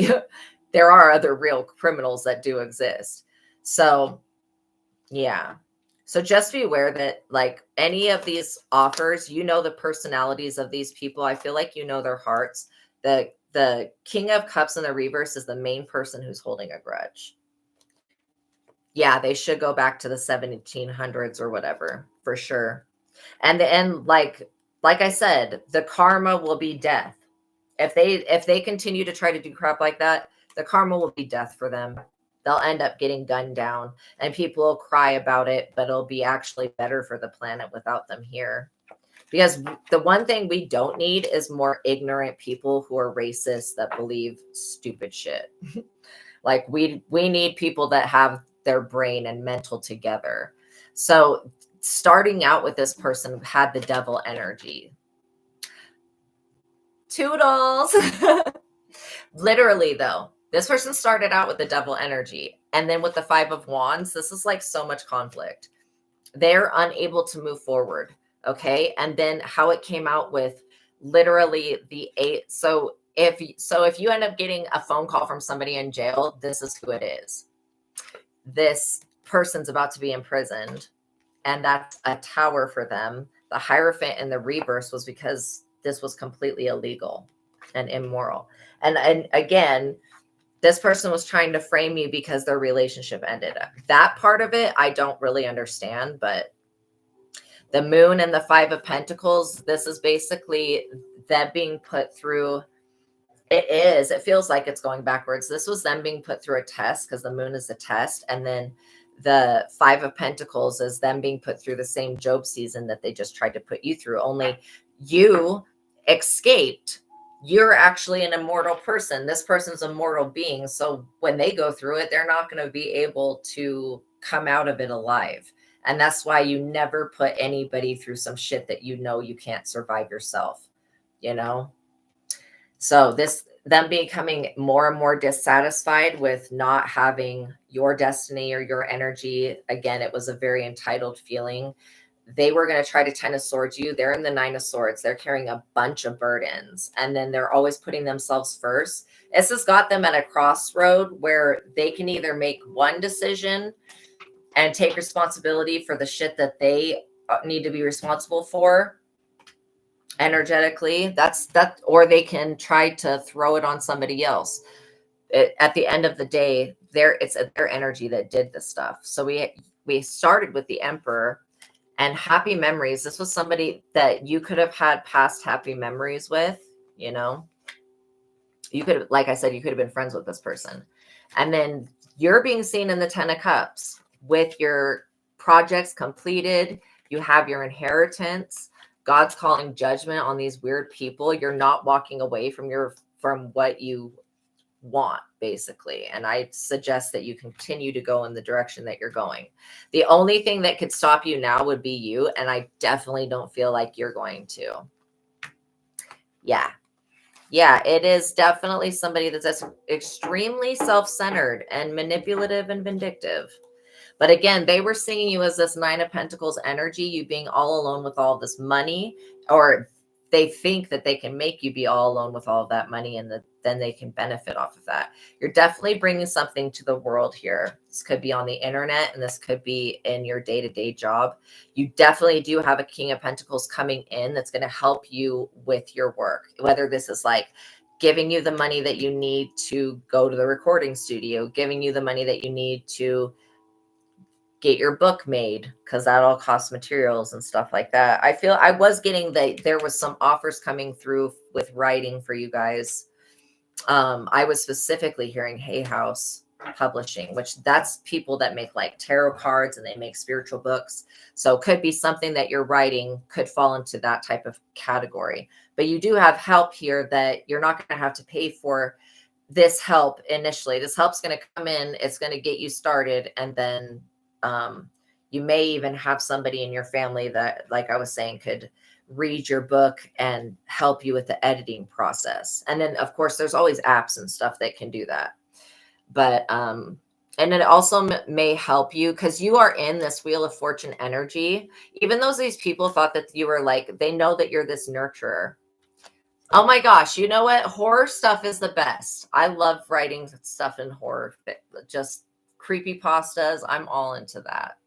there are other real criminals that do exist. So yeah. So just be aware that like any of these offers, you know, the personalities of these people. I feel like you know their hearts. The King of Cups in the reverse is the main person who's holding a grudge. Yeah, they should go back to the 1700s or whatever, for sure. And like I said, the karma will be death. If they continue to try to do crap like that, the karma will be death for them. They'll end up getting gunned down and people will cry about it, but it'll be actually better for the planet without them here. Because the one thing we don't need is more ignorant people who are racist that believe stupid shit. Like we need people that have their brain and mental together. So starting out with this person had the devil energy. Toodles. Literally though, this person started out with the devil energy, and then with the 5 of Wands, this is like so much conflict. They're unable to move forward. Okay. And then how it came out with literally the 8. So if you end up getting a phone call from somebody in jail, this is who it is. This person's about to be imprisoned, and that's a tower for them. The Hierophant in the reverse was because this was completely illegal and immoral. And again, this person was trying to frame you because their relationship ended. That part of it, I don't really understand, but the Moon and the 5 of Pentacles, this is basically them being put through. It feels like it's going backwards. This was them being put through a test because the Moon is a test. And then the 5 of Pentacles is them being put through the same Job season that they just tried to put you through. Only you escaped. You're actually an immortal person. This person's a mortal being. So when they go through it, they're not going to be able to come out of it alive. And that's why you never put anybody through some shit that you know you can't survive yourself, you know? So them becoming more and more dissatisfied with not having your destiny or your energy. Again, it was a very entitled feeling. they were going to try to 10 of swords you. They're in the 9 of swords. They're carrying a bunch of burdens, and then they're always putting themselves first. This has got them at a crossroad where they can either make one decision and take responsibility for the shit that they need to be responsible for energetically. Or they can try to throw it on somebody else. At the end of the day, it's their energy that did this stuff. So we started with the Emperor and happy memories. This was somebody that you could have had past happy memories with, you know. You could have, like I said, you could have been friends with this person. And then you're being seen in the 10 of Cups with your projects completed. You have your inheritance. God's calling judgment on these weird people. You're not walking away from what you want, basically. And I suggest that you continue to go in the direction that you're going. The only thing that could stop you now would be you. And I definitely don't feel like you're going to. Yeah, it is definitely somebody that's extremely self-centered and manipulative and vindictive. But again, they were seeing you as this 9 of Pentacles energy, you being all alone with all this money, or they think that they can make you be all alone with all of that money, and then they can benefit off of that. You're definitely bringing something to the world here. This could be on the internet, and this could be in your day-to-day job. You definitely do have a King of Pentacles coming in that's going to help you with your work, whether this is like giving you the money that you need to go to the recording studio, giving you the money that you need to get your book made, because that all costs materials and stuff like that. I was getting that there was some offers coming through with writing for you guys. I was specifically hearing Hay House Publishing, which that's people that make like tarot cards and they make spiritual books. So it could be something that you're writing could fall into that type of category. But you do have help here that you're not going to have to pay for this help initially. This help's going to come in. It's going to get you started, and then you may even have somebody in your family that, like I was saying, could read your book and help you with the editing process. And then of course there's always apps and stuff that can do that. But and it also may help you because you are in this Wheel of Fortune energy. Even though these people thought that you were like, they know that you're this nurturer. Oh my gosh, you know what? Horror stuff is the best. I love writing stuff in horror, just creepypastas. I'm all into that.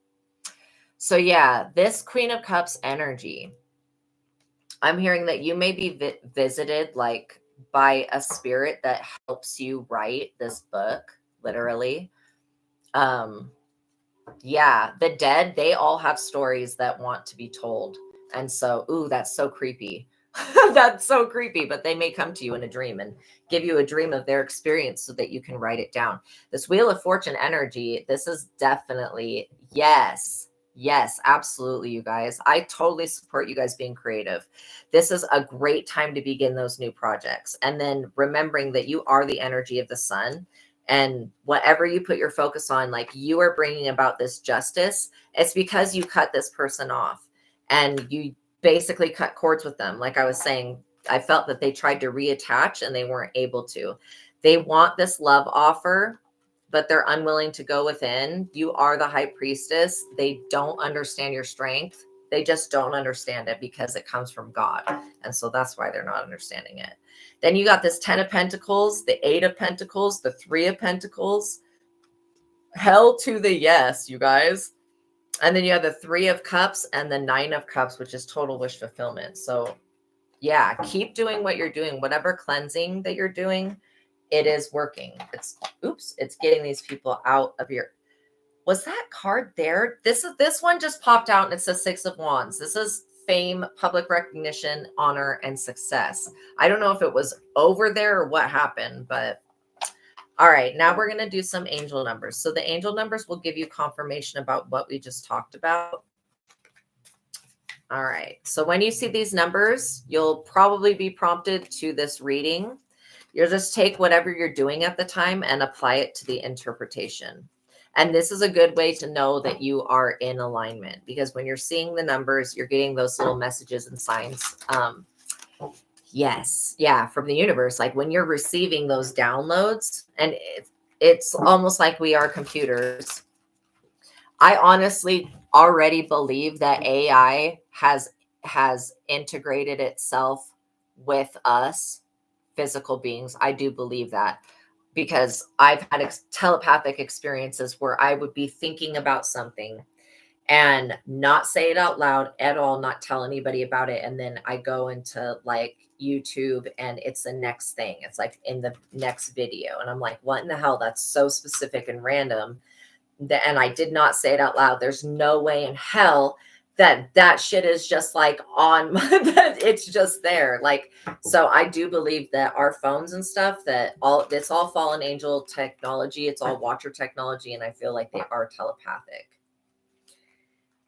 So yeah, this Queen of Cups energy, I'm hearing that you may be visited like by a spirit that helps you write this book, literally. Yeah, the dead, they all have stories that want to be told. And so, ooh, that's so creepy. That's so creepy, but they may come to you in a dream and give you a dream of their experience so that you can write it down. This Wheel of Fortune energy, this is definitely, yes, absolutely, you guys. I totally support you guys being creative. This is a great time to begin those new projects. And then remembering that you are the energy of the sun, and whatever you put your focus on, like you are bringing about this justice, it's because you cut this person off and you basically cut cords with them. Like I was saying, I felt that they tried to reattach and they weren't able to. They want this love offer, but they're unwilling to go within. You are the high priestess. They don't understand your strength. They just don't understand it because it comes from God. And so that's why they're not understanding it. Then you got this 10 of Pentacles, the 8 of Pentacles, the 3 of Pentacles. Hell to the yes, you guys. And then you have the 3 of Cups and the 9 of Cups, which is total wish fulfillment. So yeah, keep doing what you're doing. Whatever cleansing that you're doing, it is working. It's getting these people out of your, was that card there? This one just popped out and it says 6 of Wands. This is fame, public recognition, honor, and success. I don't know if it was over there or what happened, but all right, now we're going to do some angel numbers. So the angel numbers will give you confirmation about what we just talked about. All right, so when you see these numbers, you'll probably be prompted to this reading. You'll just take whatever you're doing at the time and apply it to the interpretation. And this is a good way to know that you are in alignment, because when you're seeing the numbers, you're getting those little messages and signs. Yes. Yeah. From the universe. Like when you're receiving those downloads, and it's almost like we are computers. I honestly already believe that AI has integrated itself with us physical beings. I do believe that, because I've had telepathic experiences where I would be thinking about something and not say it out loud at all, not tell anybody about it. And then I go into like YouTube and it's the next thing. It's like in the next video. And I'm like, what in the hell? That's so specific and random. And I did not say it out loud. There's no way in hell that shit is just like on that it's just there. Like, so I do believe that our phones and stuff, that it's all fallen angel technology, it's all watcher technology, and I feel like they are telepathic.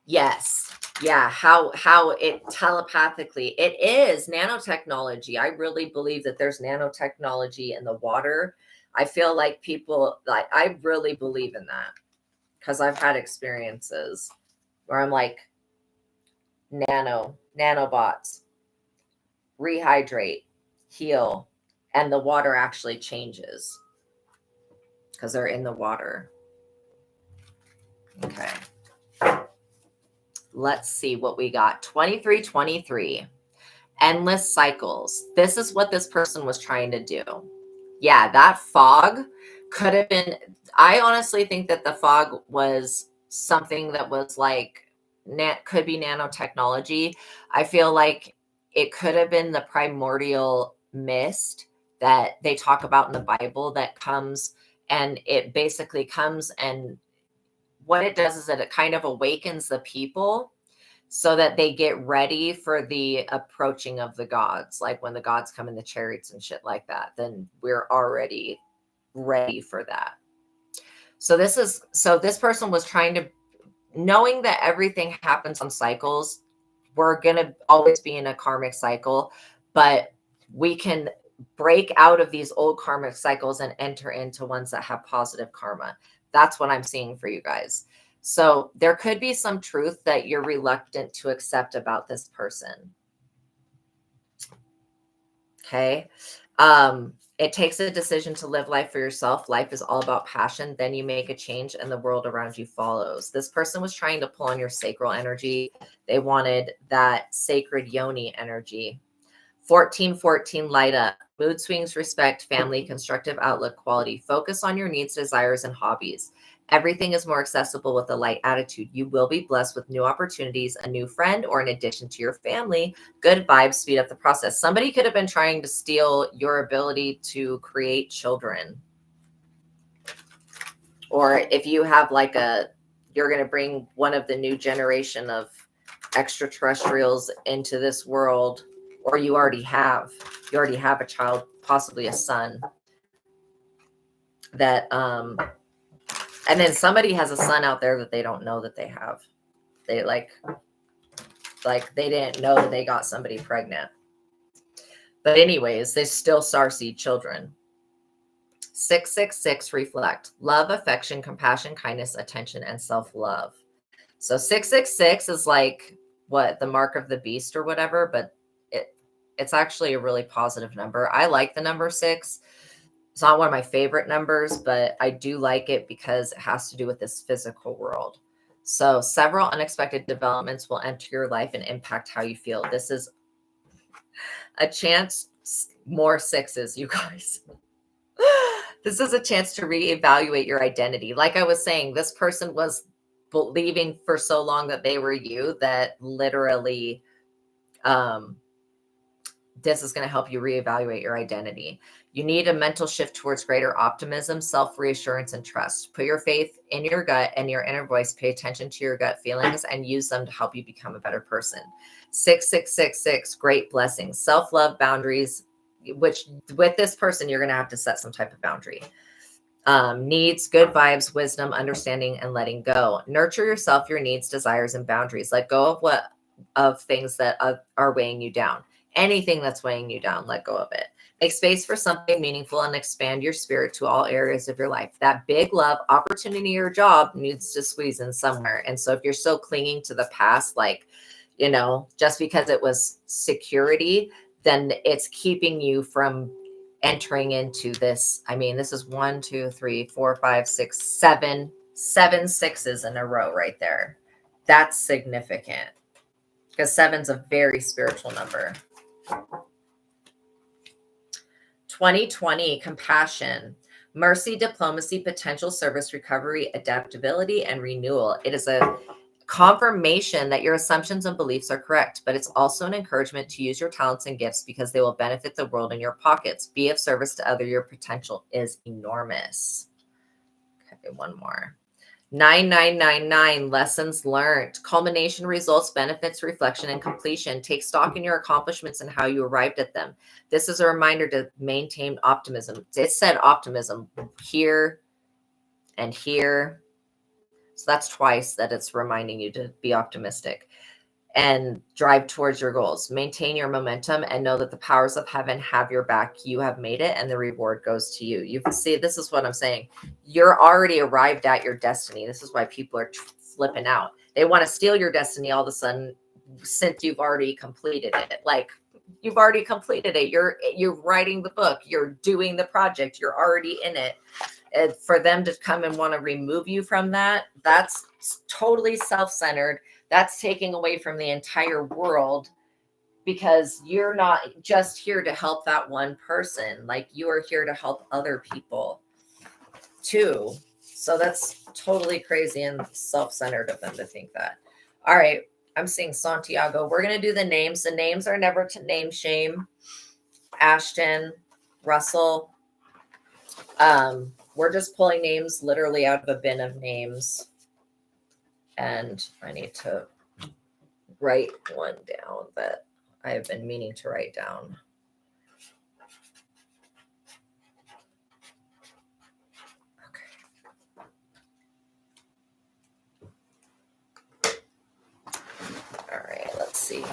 Yes. Yeah, how it telepathically, it is nanotechnology. I really believe that there's nanotechnology in the water. I feel like people, like, I really believe in that, because I've had experiences where I'm like, nanobots, rehydrate, heal, and the water actually changes because they're in the water. Okay. Let's see what we got. 2323. Endless cycles. This is what this person was trying to do. Yeah, that fog could have been, I honestly think that the fog was something that was like, could be nanotechnology. I feel like it could have been the primordial mist that they talk about in the Bible that comes, and it basically comes, and what it does is that it kind of awakens the people so that they get ready for the approaching of the gods. Like when the gods come in the chariots and shit like that, then we're already ready for that. So this person was trying to, knowing that everything happens on cycles, we're going to always be in a karmic cycle, but we can break out of these old karmic cycles and enter into ones that have positive karma. That's what I'm seeing for you guys. So there could be some truth that you're reluctant to accept about this person. Okay. It takes a decision to live life for yourself. Life is all about passion. Then you make a change and the world around you follows. This person was trying to pull on your sacral energy. They wanted that sacred yoni energy. 1414, light up. Mood swings, respect, family, constructive outlook, quality. Focus on your needs, desires, and hobbies. Everything is more accessible with a light attitude. You will be blessed with new opportunities, a new friend, or an addition to your family. Good vibes speed up the process. Somebody could have been trying to steal your ability to create children. Or if you have like you're going to bring one of the new generation of extraterrestrials into this world, or you already have a child, possibly a son, that and then somebody has a son out there that they don't know that they have. They like they didn't know that they got somebody pregnant. But anyways, they still starseed children. 666, reflect. Love, affection, compassion, kindness, attention, and self-love. So 666 is like what, the mark of the beast or whatever, but it's actually a really positive number. I like the number 6. It's not one of my favorite numbers, but I do like it because it has to do with this physical world. So several unexpected developments will enter your life and impact how you feel. This is a chance, more 6s, you guys. This is a chance to reevaluate your identity. Like I was saying, this person was believing for so long that they were you, that literally this is going to help you reevaluate your identity. You need a mental shift towards greater optimism, self-reassurance, and trust. Put your faith in your gut and your inner voice. Pay attention to your gut feelings and use them to help you become a better person. 6666, great blessings. Self-love, boundaries, which with this person, you're going to have to set some type of boundary. Needs, good vibes, wisdom, understanding, and letting go. Nurture yourself, your needs, desires, and boundaries. Let go of things that are weighing you down. Anything that's weighing you down, let go of it. Make space for something meaningful and expand your spirit to all areas of your life. That big love, opportunity, or job needs to squeeze in somewhere. And so if you're still clinging to the past, like, just because it was security, then it's keeping you from entering into this. I mean, this is 1, 2, 3, 4, 5, 6, 7 6s in a row right there. That's significant because 7's a very spiritual number. 2020, compassion, mercy, diplomacy, potential service, recovery, adaptability, and renewal. It is a confirmation that your assumptions and beliefs are correct, but it's also an encouragement to use your talents and gifts because they will benefit the world in your pockets. Be of service to others. Your potential is enormous. Okay, one more. 9999, lessons learned, culmination, results, benefits, reflection, and completion. Take stock in your accomplishments and how you arrived at them. This is a reminder to maintain optimism. It said optimism here and here. So that's twice that it's reminding you to be optimistic and drive towards your goals. Maintain your momentum and know that the powers of heaven have your back. You have made it and the reward goes to you. You can see, this is what I'm saying. You're already arrived at your destiny. This is why people are flipping out. They want to steal your destiny all of a sudden since you've already completed it. Like, you've already completed it. You're writing the book. You're doing the project. You're already in it. And for them to come and want to remove you from that, that's totally self-centered. That's taking away from the entire world because you're not just here to help that one person. Like, you are here to help other people too. So that's totally crazy and self-centered of them to think that. All right. I'm seeing Santiago. We're going to do the names. The names are never to name shame. Ashton, Russell. We're just pulling names literally out of a bin of names. And I need to write one down that I have been meaning to write down. Okay. All right, let's see.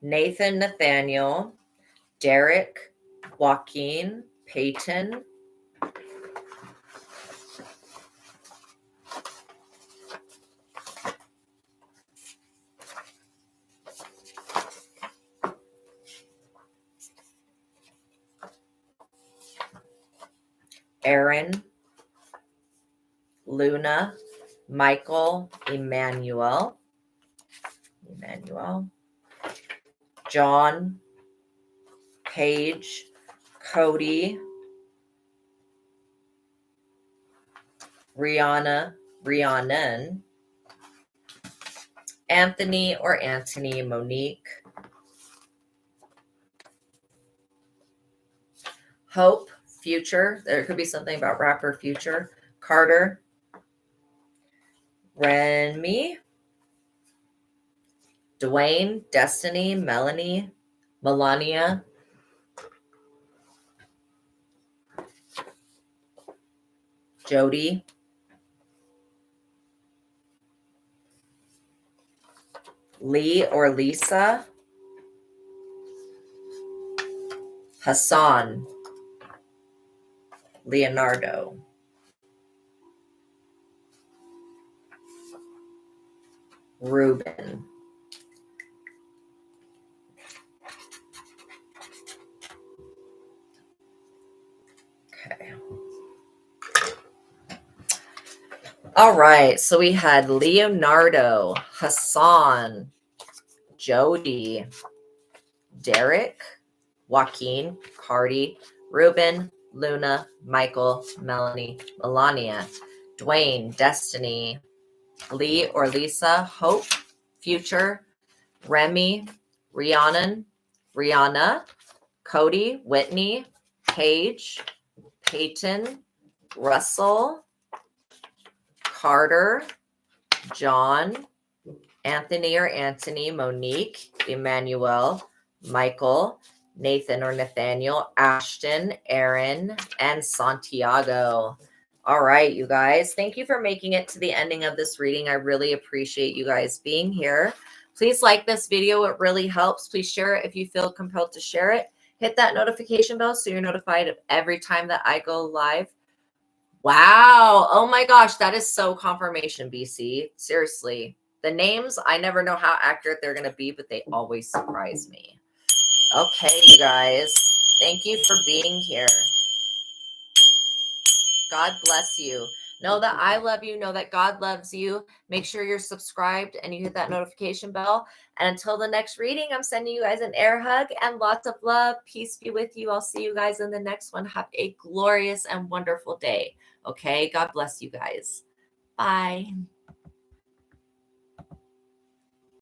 Nathan, Nathaniel, Derek, Joaquin, Peyton, Aaron, Luna, Michael, Emmanuel, John, Paige, Cody, Rhiannon, Anthony or Antony, Monique, Hope, Future. There could be something about rapper Future. Carter, Remy, Dwayne, Destiny, Melanie, Melania, Jody, Lee or Lisa, Hassan, Leonardo, Ruben, okay. All right, so we had Leonardo, Hassan, Jody, Derek, Joaquin, Cardi, Ruben, Luna, Michael, Melanie, Melania, Dwayne, Destiny, Lee or Lisa, Hope, Future, Remy, Rhiannon, Rihanna, Cody, Whitney, Paige, Peyton, Russell, Carter, John, Anthony or Antony, Monique, Emmanuel, Michael, Nathan or Nathaniel, Ashton, Aaron, and Santiago. All right, you guys, thank you for making it to the ending of this reading. I really appreciate you guys being here. Please like this video. It really helps. Please share it if you feel compelled to share it. Hit that notification bell so you're notified of every time that I go live. Wow. Oh my gosh, that is so confirmation, BC. Seriously. The names, I never know how accurate they're going to be, but they always surprise me. Okay, you guys. Thank you for being here. God bless you. Know that I love you. Know that God loves you. Make sure you're subscribed and you hit that notification bell. And until the next reading, I'm sending you guys an air hug and lots of love. Peace be with you. I'll see you guys in the next one. Have a glorious and wonderful day. Okay. God bless you guys. Bye.